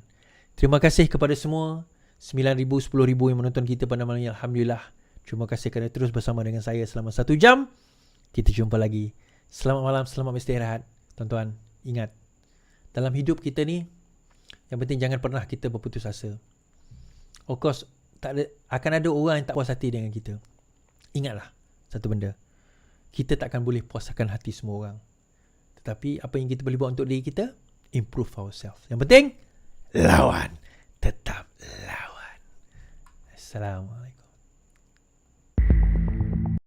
Terima kasih kepada semua 9,000, 10,000 yang menonton kita pada malam ini. Alhamdulillah. Terima kasih kerana terus bersama dengan saya selama 1 jam. Kita jumpa lagi. Selamat malam, selamat beristirahat. Tuan-tuan, ingat, dalam hidup kita ni, yang penting jangan pernah kita berputus asa. Of course, akan ada orang yang tak puas hati dengan kita. Ingatlah satu benda, kita takkan boleh puaskan hati semua orang. Tetapi apa yang kita boleh buat untuk diri kita, improve ourselves. Yang penting, lawan. Tetap lawan. Assalamualaikum.